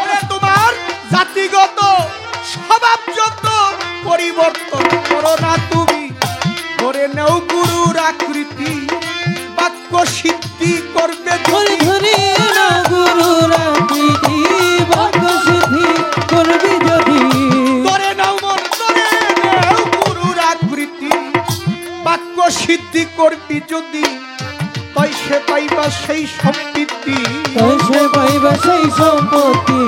ওরে তোমার জাতিগত স্বভাব যত পরিবর্তন করো না, তুমি ধরে নেও গুরুর আকৃতি, বাক্য সিদ্ধি করবে ধরে ধরে না গুরুর আকৃতি, বাক্য সিদ্ধি করবি যদি। ধরে নাও মন, ধরে নেও গুরুর আকৃতি, বাক্য সিদ্ধি করবি যদি, তাই সে পাইবা সেই সম্পত্তি, তাই সে পাইবা সেই সম্পত্তি,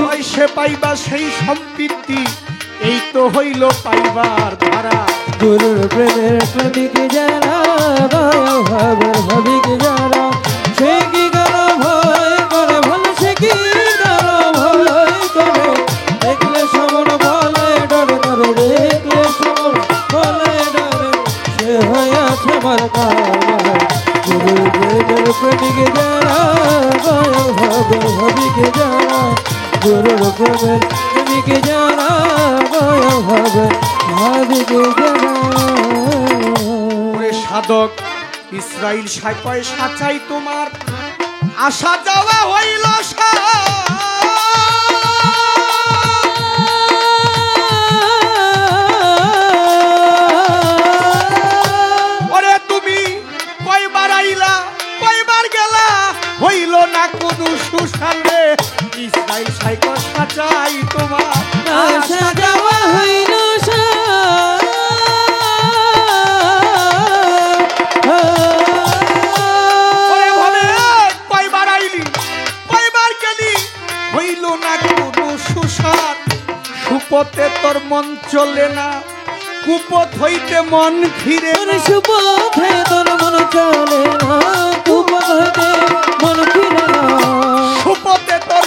তাই সে পাইবা সেই সম্পত্তি, এই তো হইল পাইবার ধারা। গুরুর প্রেমের প্রেমিক যারা দয়া ভাবের ভাবিক যারা, সে কি কারো ভয় করে ভালো, সে কি কারো ভয় করে, দেখলে সমন বলে ডরে ডরে, দেখলে সমন বলে ডরে, সে হয়ে আছে আমার কারণ। গুরুর প্রেমের প্রেমিক যারা দয়া ভাবের ভাবিক যারা, গুরুর প্রেমের প্রেমিক যারা দয়া ভাবের ভাবিক যারা। ওরে সাধক ইসরাইল সাইকয় সাচাই তোমার আসা যাওয়া হইল ওরে তুমি কয়বার আইলা কয়বার গেলা, হইল না কোনো সুশালে, ইসরাইল সাইকয় সাচাই তোমার আসা যাওয়া হইল ওরে ভবে কয়বার আইলি কয়বার গেলি, হইল না কোনো সুসার, সুপথে তোর মন চলে না, কুপথ হইতে মন ফিরে তোর না। সুপথে তোর মন চলে না, কুপথ হইতে মন ফিরে না। সুপথে তোর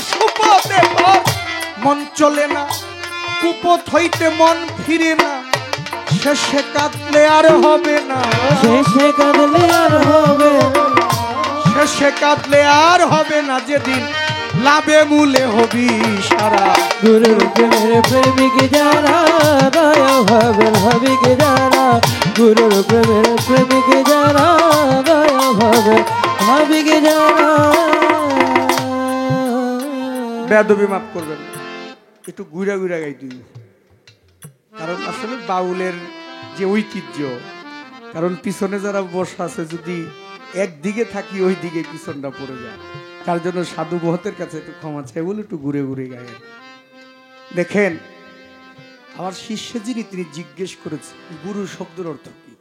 মন চলে না, কুপথ হইতে মন ফিরে না, শেষে কাঁদলে আর হবে না, শেষে কাঁদলে আর হবে না, শেষে কাঁদলে আর হবে না, যেদিন লাভে মূলে হবি সারা। গুরুর প্রেমের প্রেমিক যারা দয়া ভাবের ভাবিক যারা, গুরুর প্রেমের প্রেমিক যারা দয়া ভাবের ভাবিক যারা। বেয়াদবি মাফ করবেন, একটু ঘুরা ঘুরা গাই তুই, কারণ আসলে বাউলের যে ঐতিহ্য, কারণ পিছনে যারা বসা আছে যদি একদিকে থাকি ওই দিকে পিছনটা পড়ে যায়, তার জন্য সাধু মহতের কাছে একটু ক্ষমা চাই বলে একটু ঘুরে ঘুরে গায়ে। দেখেন আমার শিষ্য যিনি তিনি জিজ্ঞেস করেছে গুরু শব্দের অর্থ কি।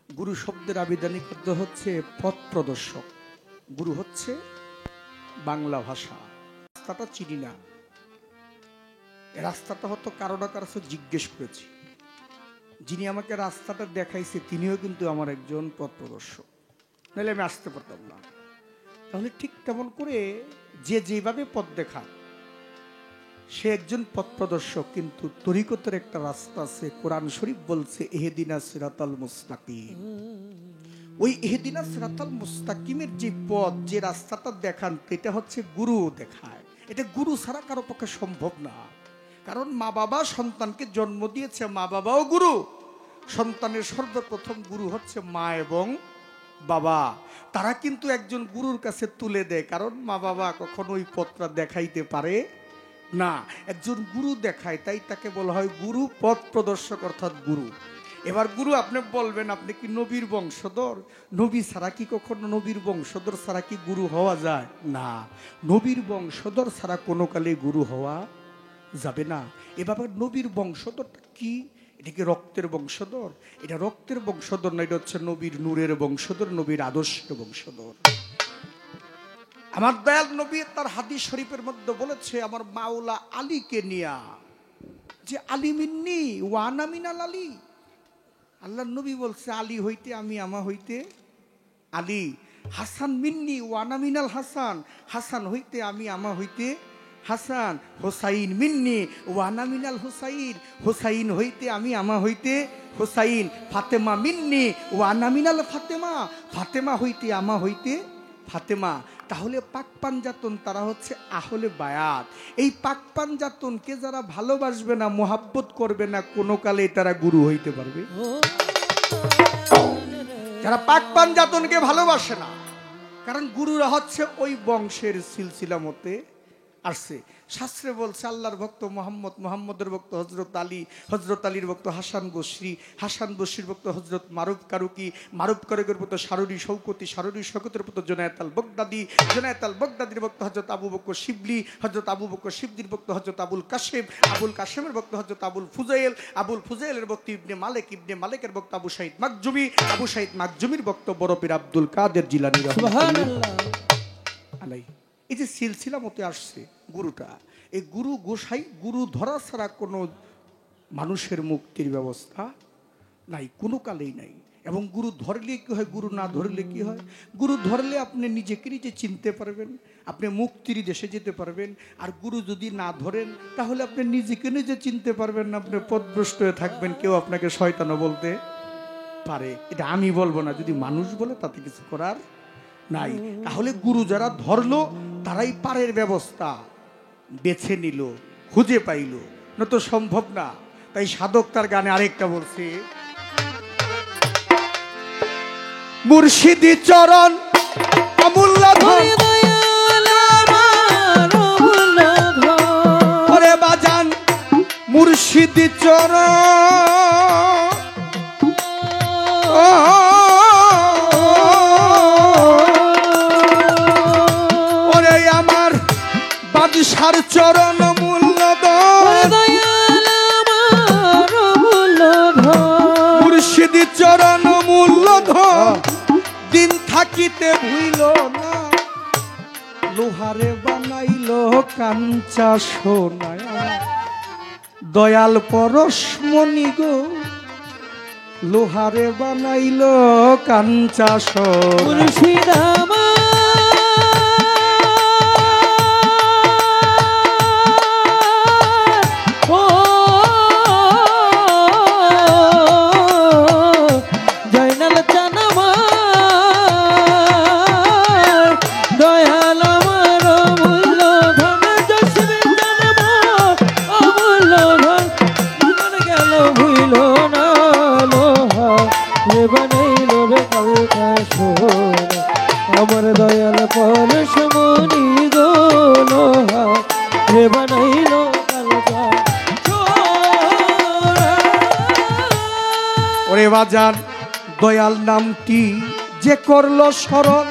গুরু শব্দের আবিধানিক অর্থ হচ্ছে পথ প্রদর্শক। গুরু হচ্ছে বাংলা ভাষা। রাস্তাটা চিনি না, রাস্তাটা হয়তো কারো না কারো জিজ্ঞেস করেছি, যিনি আমাকে রাস্তাটা দেখাইছে তিনিও কিন্তু আমার একজন পথ প্রদর্শক, নাহলে আমি আসতে পারতাম না। তাহলে ঠিক তেমন করে যে যেভাবে পথ দেখায় সে একজন পথ প্রদর্শক, কিন্তু তরিকতের একটা রাস্তা আছে, কোরআন শরীফ বলছে ইহদিনা সিরাতাল মুস্তাকিম। ওই ইহদিনা সিরাতাল মুস্তাকিমের যে পথ, যে রাস্তাটা দেখান, এটা হচ্ছে গুরু দেখায়। এটা গুরু ছাড়া কারো পক্ষে সম্ভব না। কারণ মা বাবা সন্তানকে জন্ম দিয়েছে, মা বাবাও গুরু। সন্তানের সর্বপ্রথম গুরু হচ্ছে মা এবং বাবা। তারা কিন্তু একজন গুরুর কাছে তুলে দেয়, কারণ মা বাবা কখনো ওই পথটা দেখাইতে পারে না, একজন গুরু দেখায়, তাই তাকে বলা হয় গুরু, পথ প্রদর্শক অর্থাৎ গুরু। এবার গুরু আপনি বলবেন আপনি কি নবীর বংশধর? নবী ছাড়া কি কখনো, নবীর বংশধর ছাড়া কি গুরু হওয়া যায়? না, নবীর বংশধর ছাড়া কোনো কালে গুরু হওয়া যাবে না। এবার নবীর বংশধরটা কি? এটা কি রক্তের বংশধর? এটা রক্তের বংশধর না, এটা হচ্ছে নবীর নূরের বংশধর, নবীর আদর্শের বংশধর। আমার দয়াল নবী তার হাদিস শরীফের মধ্যে বলেছে আমার মাওলা আলীকে নিয়া, যে আলী মিন্নি ওয়ানা মিনাল আলী, আল্লাহ নবী বলছে আলী হইতে আমি আমা হইতে আলী, হাসান মিন্নি ওয়ানা মিনাল হাসান, হাসান হইতে আমি আমা হইতে হাসান, হোসাইন মিন্নি ওয়ানা মিনাল হোসাইন, হোসাইন হইতে আমি আমা হইতে হোসাইন, ফাতেমা মিন্নি ওয়ানা মিনাল ফাতেমা, ফাতেমা হইতে আমা হইতে ফাতেমা। তাহলে পাক পাঞ্জাতন তারা হচ্ছে আহলে বায়াত। এই পাক পাঞ্জাতনকে যারা ভালোবাসবে না, মোহাব্বত করবে না, কোনো কালে তারা গুরু হইতে পারবে? যারা পাক পাঞ্জাতনকে ভালোবাসে না, কারণ গুরুরা হচ্ছে ওই বংশের সিলসিলা মতে আসছে। শাস্ত্রে বলছে আল্লাহর ভক্ত মোহাম্মদ, মোহাম্মদের ভক্ত হজরত আলী, হজরত আলীর ভক্ত হাসান বসরি, হাসান বসরির ভক্ত হজরত মারুফ কারুকি, মারুফ কারুকের ভক্ত শারুরি শৌকতি, শারুরি শৌকতের ভক্ত জোনায়েত আল বগদাদি, জোনায়েত আল বগদাদির ভক্ত হজরত আবু বকর শিবলি, হজরত আবু বকর শিবলির ভক্ত হজরত আবুল কাশেম, আবুল কাশেমের ভক্ত হজরত আবুল ফুজাইল, আবুল ফুজাইলের ভক্ত ইবনে মালিক, ইবনে মালিকের ভক্ত আবু সাইদ মাকজুমি, আবু সাইদ মাকজুমির ভক্ত বড় পীর আব্দুল কাদের জিলানী সুবহানাল্লাহ। আলাই। এই যে সিলসিলা মতে আসছে গুরুটা, এই গুরু গোসাই, গুরু ধরা ছাড়া কোনো মানুষের মুক্তির ব্যবস্থা নাই, কোনো কালেই নাই। এবং গুরু ধরলে কি হয়, গুরু না ধরলে কি হয়? গুরু ধরলে আপনি নিজেকে নিজে চিনতে পারবেন, আপনি মুক্তির দেশে যেতে পারবেন। আর গুরু যদি না ধরেন, তাহলে আপনি নিজেকে নিজে চিনতে পারবেন না, আপনি পথভ্রষ্ট হয়ে থাকবেন, কেউ আপনাকে শয়তানও বলতে পারে। এটা আমি বলবো না, যদি মানুষ বলে তাতে কিছু করার নাই। তাহলে গুরু যারা ধরলো তারাই পারের ব্যবস্থা বেছে নিল, খুঁজে পাইল, না তো সম্ভব না। তাই সাধক তার গানে আরেকটা বলছে, মুর্শিদি চরণ অমূল্য ধন, ওরে বাজান মুর্শিদি চরণ, ওরে আমার বাদশার চরণ মূল্য মুর্শিদি চরণ মূল্য ধন, দিন থাকিতে ভুইল না, লোহারে বানাইল কাঞ্চা সোনায়, দয়াল পরশমণি গো, লোহারে বানাইল কাঞ্চা সোনা। আমার দয়াল পরশমণি গো, হে বানাইল কালকা। ওরে বাজান দয়াল নামটি যে করলো স্মরণ,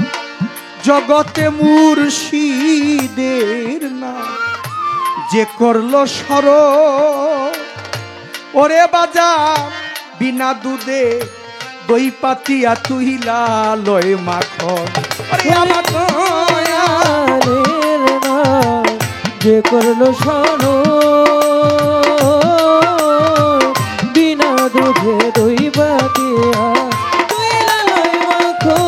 জগতে মুর্শিদের নাম যে করলো স্মরণ, ওরে বাজান বিনা দুধে দই পাতিয়া তুহিলা লয় মাখন, আমার দয়ালের নাম যে করলো স্মরণ, বিনা দুধে দই পাতিয়া তুহিলা লয় মাখন।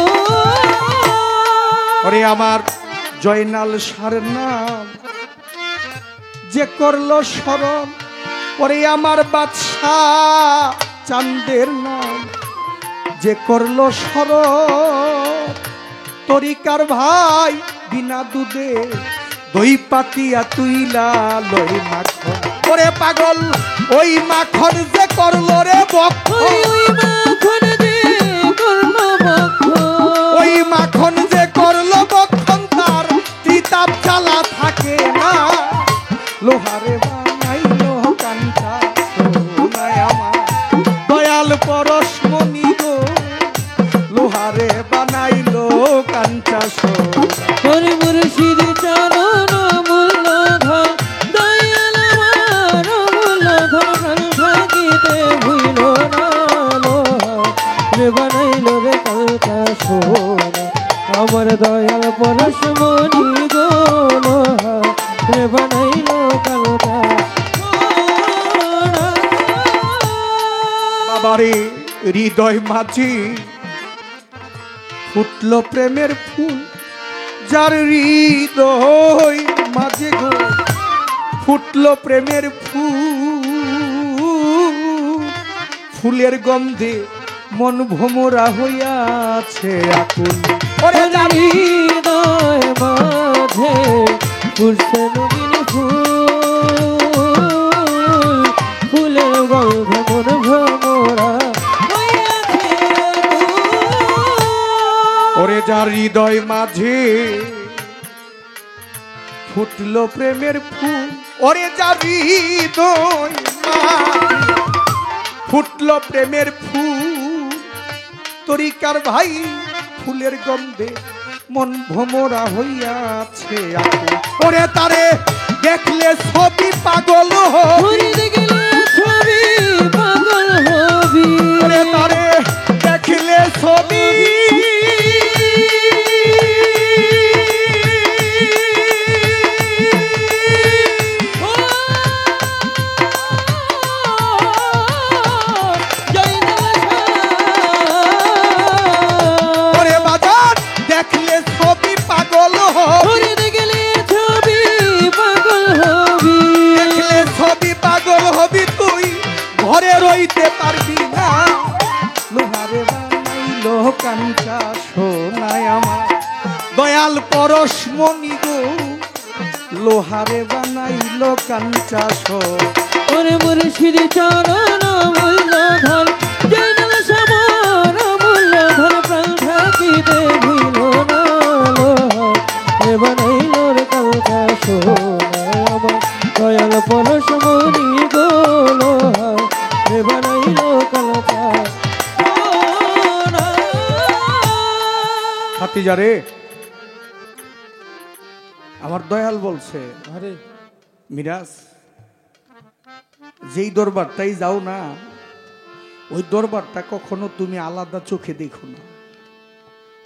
ওরে আমার জয়নাল সার নাম যে করলো স্মরণ, ওরে আমার বাদশাহ চাঁদের নাম যে করলো স্মরণ, তরিকার ভাই বিনা দুধে দই পাতিয়া তুইলা লই মাখন, ওরে পাগল ওই মাখন যে করলো রে বক্ষণ, ওই মাখন যে করলো বক্ষণ, তার তিতাব জ্বালা থাকে না, লোহারে বানাইলো কাঞ্চা সোনায় আমার দয়াল পরশমণি গো, লোহারে বানাইলো কাঞ্চা সোনা। মুর্শিদ চরণ মূল্য ধন, দয়াল আমার মূল্য ধন, থাকিতে ভুইল না, লোহারে বানাইল রে কালকা সোনা। আমার দয়াল পরশমণি গো, লোহারে বানাইল কালকা সোনা। বাবারে হৃদয় মাঝে ফুটলো প্রেমের ফুল, যার হৃদয় মাঝে গো ফুটলো প্রেমের ফুল, ফুলের গন্ধে মন ভোমরা হইয়াছে আকুল। ওরে জানি হৃদয় মাঝে ফুটছে নবীন ফুল, ফুলের গন্ধে মন ভ্রমরা হইয়াছে আকুল। ওরে যার হৃদয় মাঝে ফুটলো প্রেমের ফুল, ওরে যার হৃদয় মাঝে ফুটলো প্রেমের ফুল, তরিকার ভাই ফুলের গন্ধে মন ভোমরা হইয়াছে আকুল। ওরে তারে দেখলে ছবি পাগল হবি, ঘুরে গেলে ছবি পাগল হবি, ওরে তারে দেখলে ছবি দেখলে ছবি পাগল হবি, ঘুরে গেলে ছবি পাগল হবি, দেখলে ছবি পাগল হবি, তুই ঘরে রইতে পারবি না। লোহারে বানাইলো কাঞ্চা সোনায় আমার দয়াল পরশমণি গো, লোহারে বানাইলো কাঞ্চা সোনা। ওরে মুর্শিদ চরণ মূল্য ধন, জয়নাল সবার মূল্য ধন, প্রাণ থাকিতে ভুল না লোহার, এ বানাইল রে কালকা সোনায় আমার দয়াল পরশমণি গো, লোহার এ বানাইল কালকা সোনা। ভাতিজা রে, আমার দয়াল বলছে আরে মিরাজ, যেই দরবারটাই যাও না, ওই দরবারটা কখনো তুমি আলাদা চোখে দেখো না।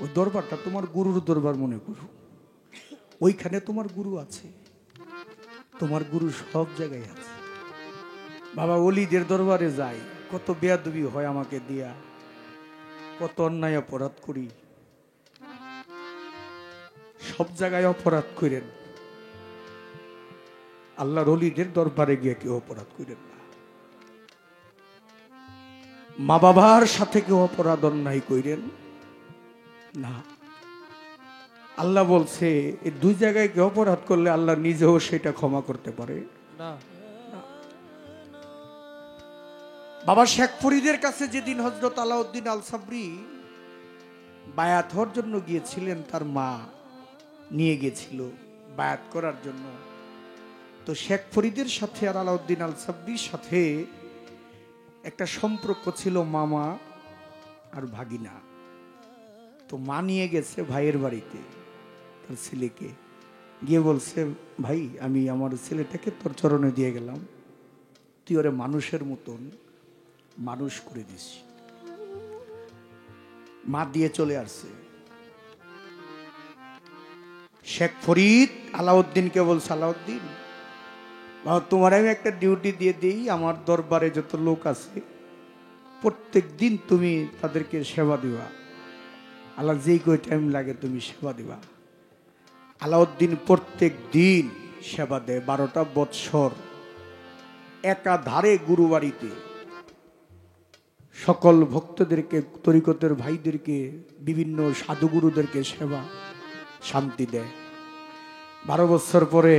ওই দরবারটা তোমার গুরুর দরবার মনে করো। ওইখানে তোমার গুরু আছে, তোমার গুরু সব জায়গায় আছে। বাবা ওলিদের দরবারে যাই, কত বেয়াদবি হয় আমাকে দিয়া, কত অন্যায় অপরাধ করি। সব জায়গায় অপরাধ করেন, আল্লাহর ওলিদের দরবারে গিয়ে কেউ অপরাধ করেন না। মা বাবার সাথে কেউ অপরাধ অন্যায় করেন না। আল্লাহ বলছে এই দুই জায়গায় কেউ অপরাধ করলে আল্লাহ নিজেও সেটা ক্ষমা করতে পারে না। বাবা শেখ ফরিদের কাছে যেদিন হযরত আলাউদ্দিন আল সাবরি বায়াত হওয়ার জন্য গিয়েছিলেন, তার মা নিয়ে গেছিল বায়াত করার জন্য। তো শেখ ফরিদের সাথে আর আলাউদ্দিন আল সাবরির সাথে একটা সম্পর্ক ছিল মামা আর ভাগিনা। তো মা নিয়ে গেছে ভাইয়ের বাড়িতে তার ছেলেকে, গিয়ে বলছে ভাই আমি আমার ছেলেটাকে তোর চরণে দিয়ে গেলাম, তুই ওরে মানুষের মতন মানুষ করে দিস। মা দিয়ে চলে আসছে। শেখ ফরিদ আলাউদ্দিনকে বলছে, আলাউদ্দিন তোমার আমি একটা ডিউটি দিয়ে দিই, আমার দরবারে যত লোক আছে প্রত্যেক দিন তুমি তাদেরকে সেবা দিবা, আল্লাহ যেই কই টাইম লাগে তুমি সেবা দিবা। আলাউদ্দিন প্রত্যেক দিন সেবা দেয়। 12টা বৎসর একাধারে গুরুবাড়িতে সকল ভক্তদেরকে, তরিকতের ভাইদেরকে, বিভিন্ন সাধুগুরুদেরকে সেবা শান্তি দেয়। 12 বছর পরে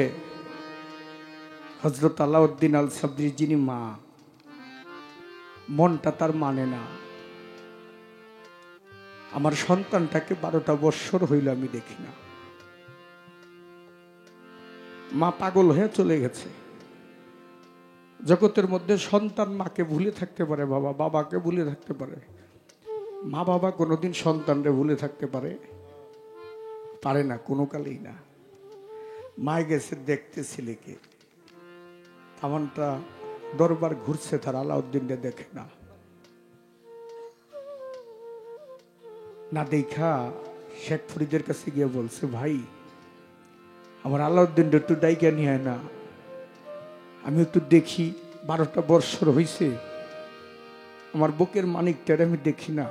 হযরত আলাউদ্দিন আল সাবরি, যিনি মা, মনটা তার মানে না, আমার সন্তানটাকে 12টা বৎসর হইল আমি দেখি না। মা পাগল হয়ে চলে গেছে। জগতের মধ্যে সন্তান মাকে ভুলে থাকতে পারে, বাবা বাবাকে ভুলে থাকতে পারে, মা বাবা কোনোদিন সন্তানরে ভুলে থাকতে পারে পারে না, কোনো কালেই না। মা গেছে দেখতে ছেলেকে, তেমনটা দরবার ঘুরছে, তার আলাউদ্দিনকে দেখে না। না দেখা শেখ ফরিদের কাছে গিয়ে বলছে, ভাই আমার আলাউদ্দিন একটু ডাইকা নিয়ে আয় না, আমি একটু দেখি, 12টা বৎসর হয়েছে আমার বুকের মানিকটার আমি দেখি না,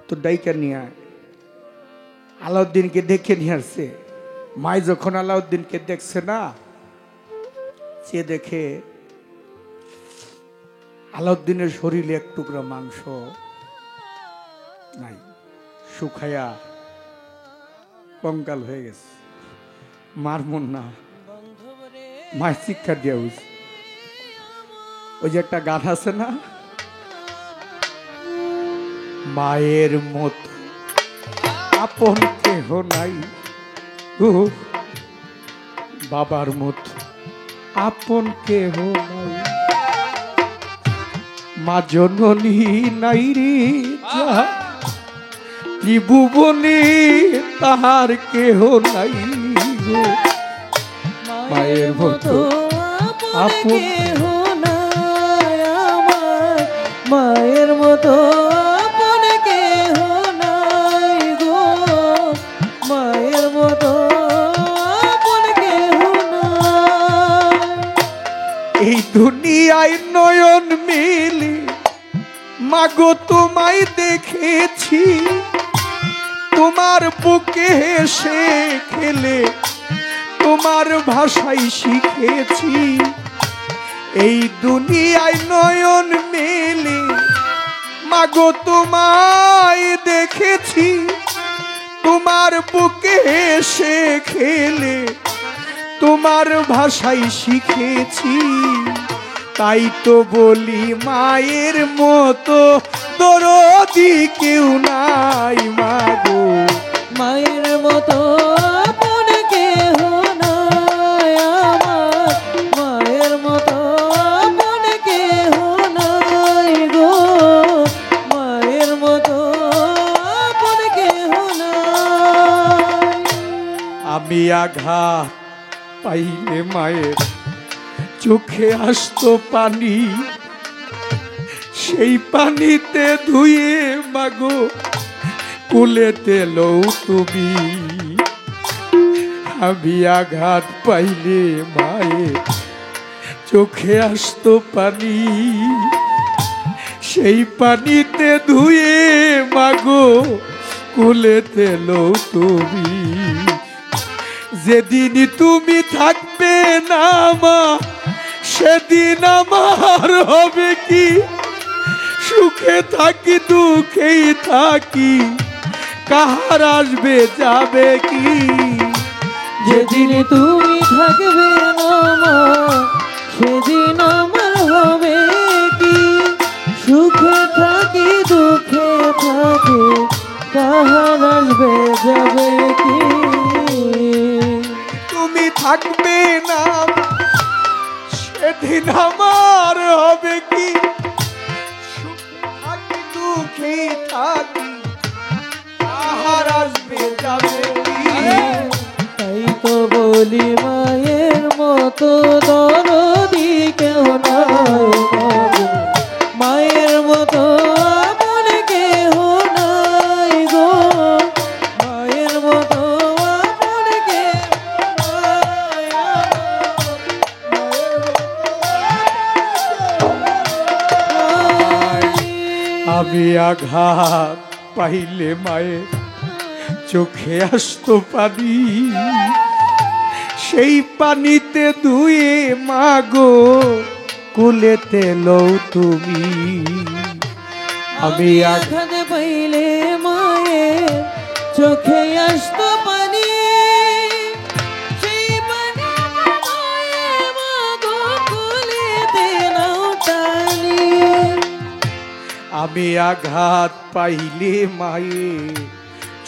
তো ডাইকা নিয়ে আয়। আলাউদ্দিনকে দেখে নিয়ে আসছে। মাই যখন আলাউদ্দিনকে দেখছে না, সে দেখে আলাউদ্দিনের শরীরে এক টুকরা মাংস নাই, শুকায়া কঙ্কাল হয়ে গেছে। মার মন না, মায়ের শিক্ষা দেওয়া উচিত। ওই যে একটা গান আছে না, মায়ের মতো আপন কেহ নাই, বাবার মতো আপন কেহ নাই, মা জননী নাই রে ত্রিভুবনে তাহার কেহ নাই গো। মায়ের মতো আপন কেহ নাই আমার, মায়ের মতো আপন কেহ নাই গো, মায়ের মতো আপন কেহ নাই। এই দুনিয়ায় নয়ন মিলি মাগো তোমায় দেখেছি, তোমার বুকে হেসে খেলে তোমার ভাষাই শিখেছি। এই দুনিয়ায় নয়ন মেলে মাগো তোমায় দেখেছি, তোমার বুকে হেসে খেলে তোমার ভাষাই শিখেছি। তাই তো বলি মায়ের মতো দরদি কেউ নাই মাগো। মায়ের মতো আপন কেহ নাই আমার, মায়ের মতো আপন কেহ নাই গো, মায়ের মতো আপন কেহ নাই। আমি আঘাত পাইলে মায়ের চোখে আসতো পানি, সেই পানিতে ধুয়ে মাগো কুলেতে লও তুমি। আমি আঘাত পাইলে মায়ের চোখে আসতো পানি, সেই পানিতে ধুয়ে মাগো কুলেতে লও তুমি। যেদিন তুমি থাকবে না মা, সেদিন আমার হবে কি? সুখে থাকি দুঃখেই থাকি, কাহার আসবে যাবে কি? যেদিন তুমি থাকবে না মা, সেদিন আমার হবে কি? সুখে থাকি দুঃখে থাকি, কাহার আসবে যাবে কি? তুমি থাকবে না সেদিন আমার হবে কি? সুখে থাকি দুঃখেই থাকি, কাহার আসবে যাবে কি? তাই তো বলি মায়ের মতো দরদি কেউ নাই গো, মায়ের মতো আপন কেহ নাই গো, মায়ের মতো আপন কেহ নাই আমার। আমি আঘাত পাইলে মায়ের চোখে আসতো পানি, সেই পানিতে ধুয়ে মাগো কুলেতে লও তুমি। আমি আঘাত পাইলে মায়ের চোখে আসতো পানি, সেই পানি ধুয়ে মাগো কুলেতে নাও টানি। আমি আঘাত পাইলে মায়ের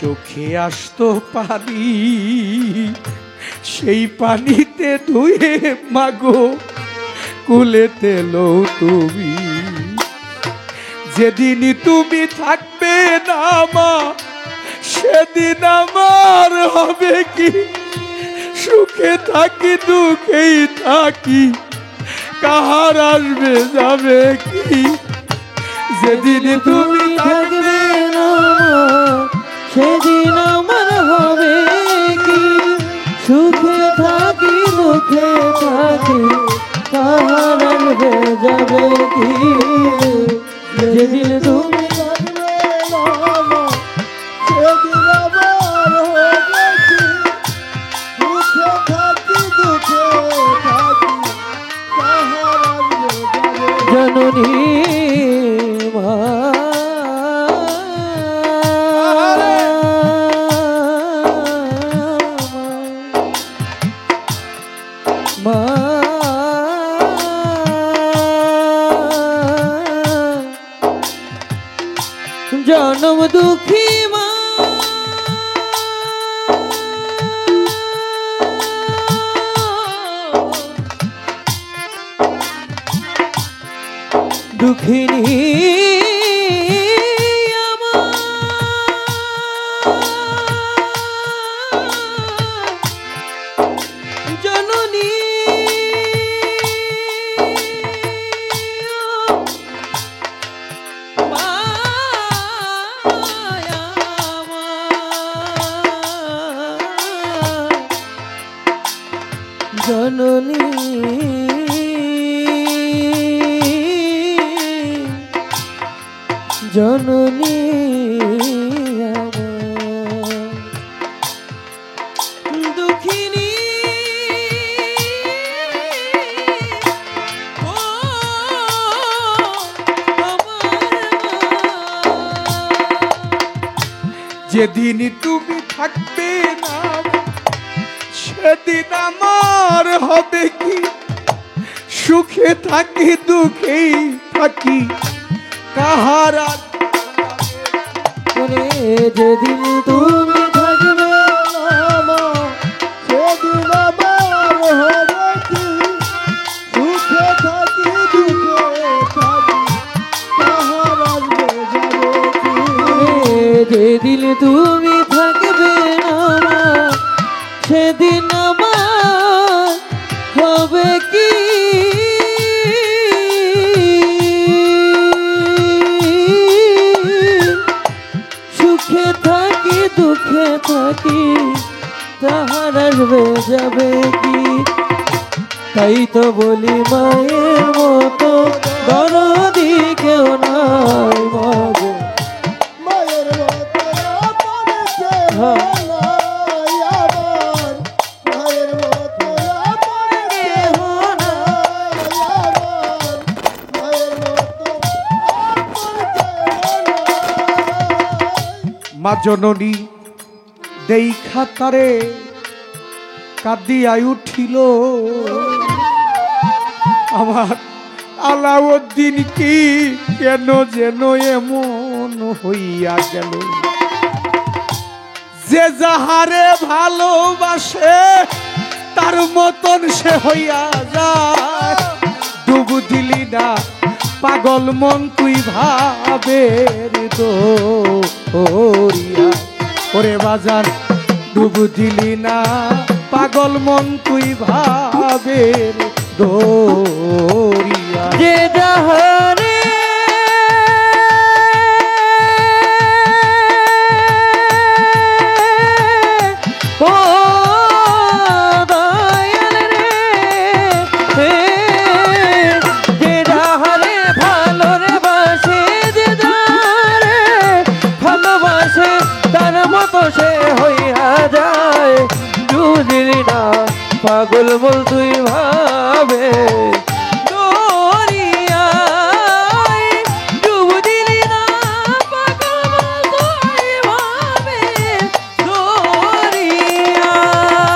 চোখে আসতো পানি, সেই পানিতে ধুয়ে মাগো কুলেতে লও তুমি। যেদিন তুমি থাকবে না মা, সেদিন আমার হবে কি? সুখে থাকি দুঃখেই থাকি, কাহার আসবে যাবে কি? যেদিন তুমি থাকবে না সেদিন আমার হবে কি? সুখে থাকি দুঃখে থাকি, কাহার আসবে যাবে কি? যেদিন তুমি জননী মা মা জনম দুঃখী মা দুঃখিনী আমার জননী মায়া আমার জননী জননী আমার দুঃখিনী ও যেদিন তুমি থাকবে না সেদিন আমার হবে কি সুখে থাকি দুঃখেই থাকি কাহারা ওরে যেদিন তুমি থাকবে আমার সেদিন আমার হবে কি সুখে থাকি দুঃখে থাকি কাহার আসবে যাবে কি যেদিন তুমি থাকবে আমার সেদিন আমার হবে কি সুখে থাকি দুঃখে থাকি তাহার আসবে যাবে কি তাই তো বলি মায়ের মতো দরদি কেউ নাই মাগো মায়ের মতো আপন কেউ নাই আমার মায়ের মতো আপন কেউ নাই আমার মায়ের মতো আপন কেউ নাই মা জননী দেখা তারে কাঁদিয়া উঠিল আমার আলাউদ্দিন কি কেন যেন এমন হইয়া গেল যে যাহারে ভালোবাসে তার মতন সে হইয়া যায় ডুব দিলি না পাগল মন তুই ভাবের দরিয়া ওরে বাজার ডুব দিলি না পাগল মন তুই ভাবের দরিয়া যে যাহারে ও দয়াল রে যে যাহারে ভালো রে বাসে যে যাহারে ভালোবাসে তার মতো সে হইয়া যায় বুঝলি না পাগল বল তুই ভাবে দরিয়ায় ডুব দিলি না পাগল বল তুই ভাবে দরিয়ায়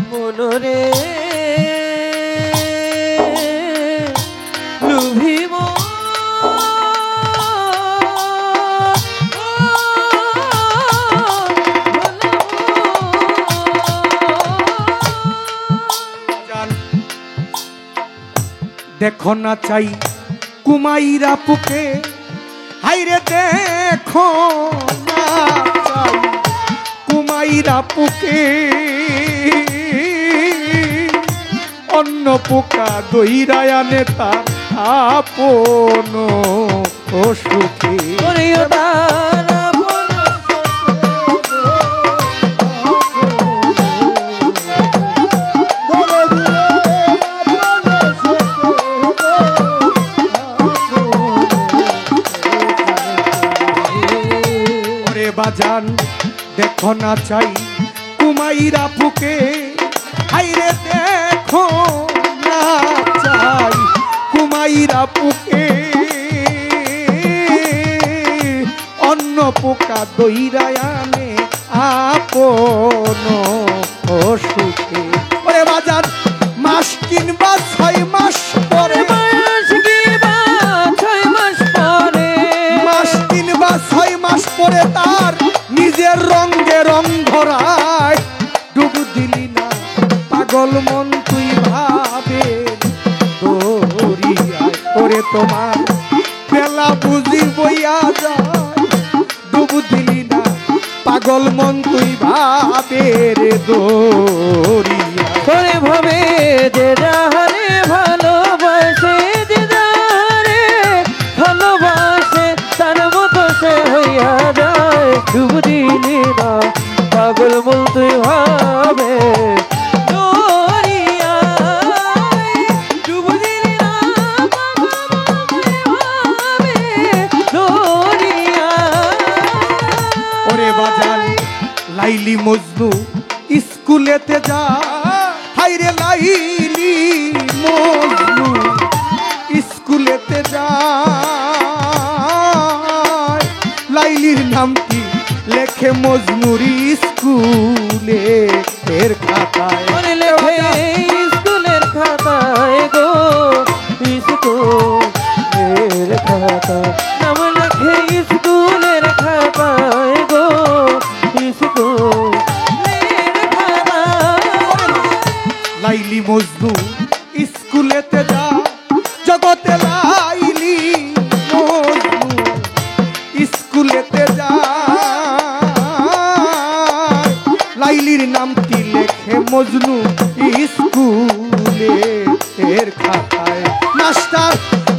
মনরে লুভিব দেখো না চাই কুমাইরা পুকে হাইরে দেখো না চাই কুমাইরা পুকে অন্য পোকা দইরায় আনে তার আপন সুখে বাজান দেখো না চাই কুমাইরা পুকে, হাইরে দেখো না চাই কুমাইরা পুকে, অন্য পোকা দইরায় আনে আপন অসুখে। ওরে বাজার মাস কিনবা 6 মাস পরে, মাস কিংবা 6 মাস পরে, মাস কিনবা 6 মাস পরে তার নিজের রঙে রং ধরায়। ডুব দিলি না পাগল মন তুই ভাবে দরিয়ায়, ওরে তোমার বেলা বুঝি বইয়া যায়। ডুব দিলি না পাগল মন তুই ভাবে রে দরিয়া। করে ভাবে যে যাহারে ভালোবাসে, যে যাহারে ভালোবাসে তার মতো সে হইয়া যায়। ডুব দিলি না পাগল মন তুই ভাবে দরিয়ায়, ডুব দিলি না পাগল মন তুই ভাবে দরিয়ায়। ওরে বাজান লাইলি মজনু স্কুলেতে যা, হাইরে লাইলি মজনু স্কুলেতে যা। লাইলির নামটি লেখে মজনুর স্কুলে এর খাতায়। মনে লেখে স্কুলের খাতায় গো, স্কুলের খাতায় নাম লেখে স্কুলের খাতায় গো, স্কুলের খাতায়। লাইলি মজনু স্কুলেতে যা, জগতে লাইলি মজনু স্কুলেতে যা। লাইলির নামটি লেখে মজনু স্কুলে এর খাতায়। মাস্টার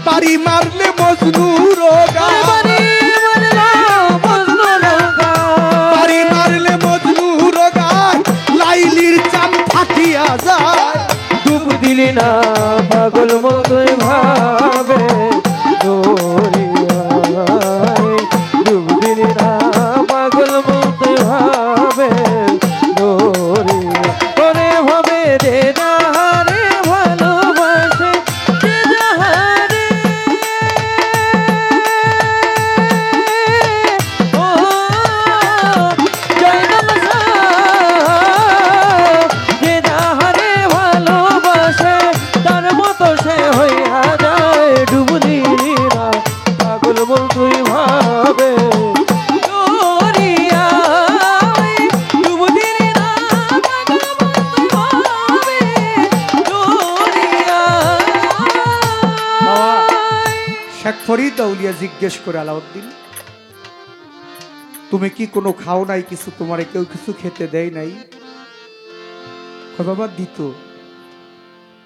বাড়ি মারলে মজনু রোগা, বাড়ি মারলো মজনু রোগা, বাড়ি মারলে মজনু রোগায়, লাইলির চান ফাটিয়া যায়। ডুব দিলি না পাগল মন তুই ভাবে দরিয়ায়, ডুব দিলি না পাগল মন তুই ভাবে দরিয়ায়। ওরে ভাবে যে যাহারে ভালোবাসে, যে যাহারে ও জয় নমস্কার, যে যাহারে ভালোবাসে তার মতো সে হইয়া যায়। ডুব দিলি না পাগল মন তুই ভাবে দরিয়ায়, ডুব দিলি না পাগল মন তুই ভাবে দরিয়ায়। শেখ ফরিদ আউলিয়া জিজ্ঞেস করে আলাউদ্দিন, তুমি কি কোনো খাও নাই, কিছু তোমারে কেউ কিছু খেতে দেয় নাই? কয় বাবা দিত।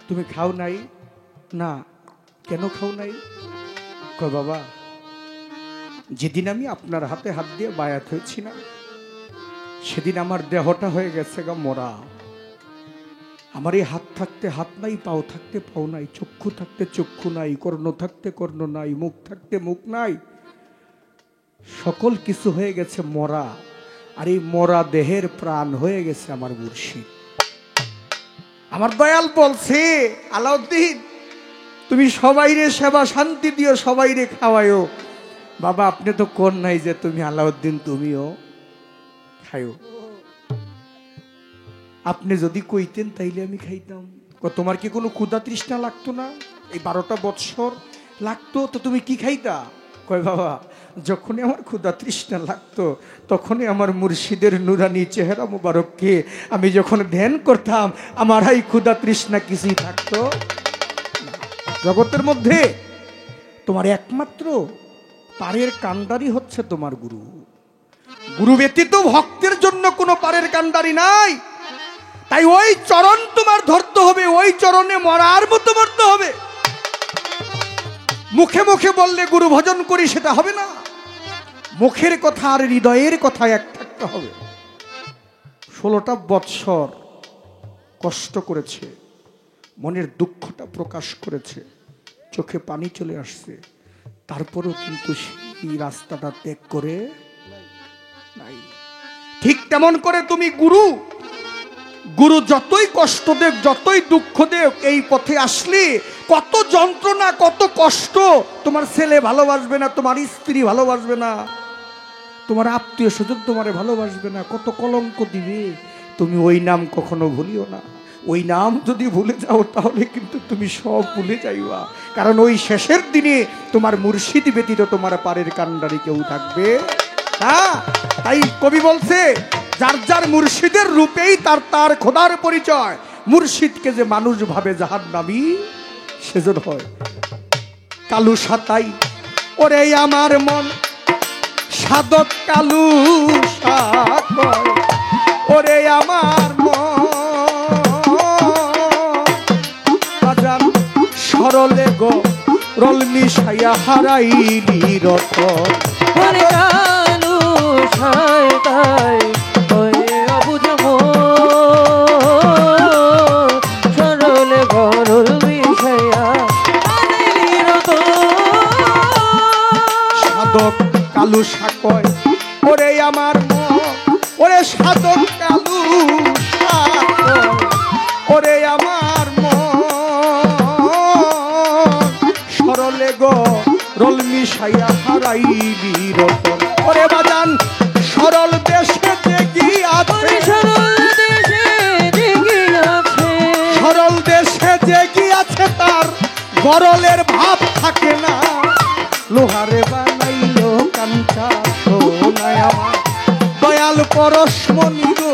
তুমি খাও নাই? না। কেন খাও নাই? কয় বাবা যেদিন আমি আপনার হাতে হাত দিয়ে বায়াত হয়েছি না, সেদিন আমার দেহটা হয়ে গেছে গা মরা। আমার এই হাত থাকতে হাত নাই, পাও থাকতে পাও নাই, চক্ষু থাকতে চক্ষু নাই, কর্ণ থাকতে কর্ণ নাই, মুখ থাকতে মুখ নাই, সকল কিছু হয়ে গেছে মরা। আর এই মরা দেহের প্রাণ হয়ে গেছে আমার মুর্শিদ। আমার দয়াল বলছে, আলাউদ্দিন তুমি সবাইরে সেবা শান্তি দিও, সবাইরে খাওয়ায়ও। বাবা আপনি তো কোন নাই যে তুমি আলাউদ্দিন তুমিও খাইও। আপনি যদি কইতেন তাইলে আমি খাইতাম। তোমার কি কোনো ক্ষুধা তৃষ্ণা লাগতো না? এই 12টা বৎসর লাগতো তো তুমি কি খাইতা? কয় বাবা যখনই আমার ক্ষুধা তৃষ্ণা লাগতো তখনই আমার মুর্শিদের নুরানি চেহারা মুবারককে আমি যখন ধ্যান করতাম, আমার এই ক্ষুধা তৃষ্ণা কিছুই থাকতো না। জগতের মধ্যে তোমার একমাত্র পারের কান্ডারি হচ্ছে তোমার গুরু। গুরু ব্যতীত ভক্তের জন্য কোনো পারের কান্ডারি নাই। তাই ওই চরণ তোমার ধরতে হবে, ওই চরণে মরার মতো মরতে হবে। মুখে মুখে বললে গুরু ভজন করি সেটা হবে না। মুখের কথা আর হৃদয়ের কথা এক থাকতে হবে। 16টা বৎসর কষ্ট করেছে, মনের দুঃখটা প্রকাশ করেছে, চোখে পানি চলে আসছে, তারপরেও কিন্তু সেই রাস্তাটা ত্যাগ করে নাই। ঠিক তেমন করে তুমি গুরু যতই কষ্ট দেখ, যতই দুঃখ দেখ, এই পথে আসলে কত যন্ত্রণা, কত কষ্ট। তোমার ছেলে ভালোবাসবে না, তোমার স্ত্রী ভালোবাসবে না, তোমার আত্মীয় স্বজন তোমারে ভালোবাসবে না, কত কলঙ্ক দিবে। তুমি ওই নাম কখনো ভুলিও না। ওই নাম যদি ভুলে যাও তাহলে কিন্তু তুমি সব ভুলে যাইবা। কারণ ওই শেষের দিনে তোমার মুর্শিদ ব্যতীত তোমার পারের কান্ডারি কেউ থাকবে না। তাই কবি বলছে, যার যার মুর্শিদের রূপেই তার তার খোদার পরিচয়। মুর্শিদকে যে মানুষ ভাবে জাহান্নামী সেজন হয়। কালু সাতাই ওরে আমার মন সাধক কালু সাকয়, ওরে আমার মন সরলে গো রল মিশাইয়া হারাইলি রতন। ওরে কালু সাতাই ওরে অবুঝ মন সরলে গরল মিশাইয়া হারাইলি রতন। সাধক কালু সাকয় ওরে আমার মন, ওরে সাধক কালু সাকয়, ওরে আমার মন সরলে গো রল মিশাইয়া হারাইলি রতন। ওরে বাজান সরল দেশে জেগিয়াছে, সরল দেশে জেগিয়াছে, তার গরলের ভাব থাকে না। লোহারে বানাইলো কাঞ্চা সোনায় আমার দয়াল পরশমণি গো,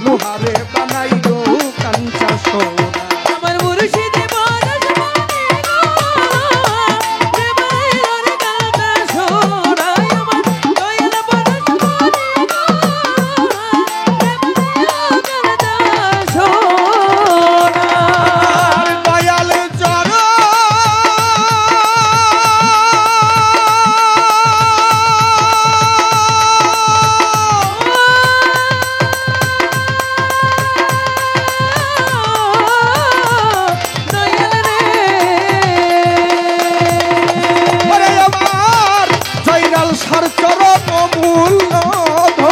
লোহারে বানাইলো কাঞ্চা সোনা। আমার মুর্শিদ পরশমণি গো, রে বানাইলো রে কাঞ্চা সোনা। আমার দয়াল পরশমণি গো, রে বানাইলো কাঞ্চা সোনা। আর দয়াল চরণ দয়াল রে ওরে আমার জয়নাল সার চরণ অমূল্য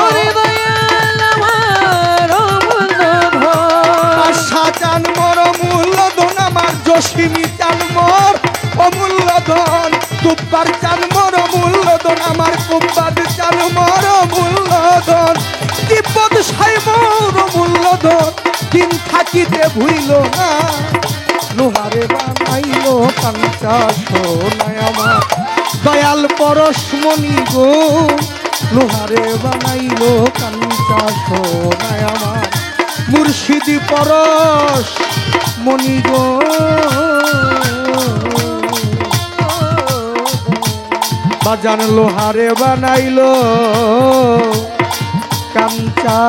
ওরে দয়াল আমার অমূল্য ধন। আশা চান মোর অমূল্য ধন, আমার জসিমি চান মোর অমূল্য ধন, কুব্বার চান মোর অমূল্য ধন, আমার কুব্বাদ চান মোর অমূল্য ধন, তিব্বত সাই মোর অমূল্য ধন, দিন থাকিতে ভুইল না। লোহারে বানাইলো কাঞ্চা সোনায় আমার দয়াল পরশমণি গো, লোহারে বানাইলো কাঞ্চা সোনায় আমার মুর্শিদি পরশ মণি গো। বাজান লোহারে বানাইলো কাঞ্চা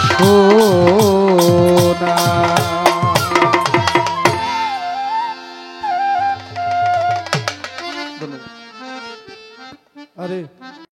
সোনা।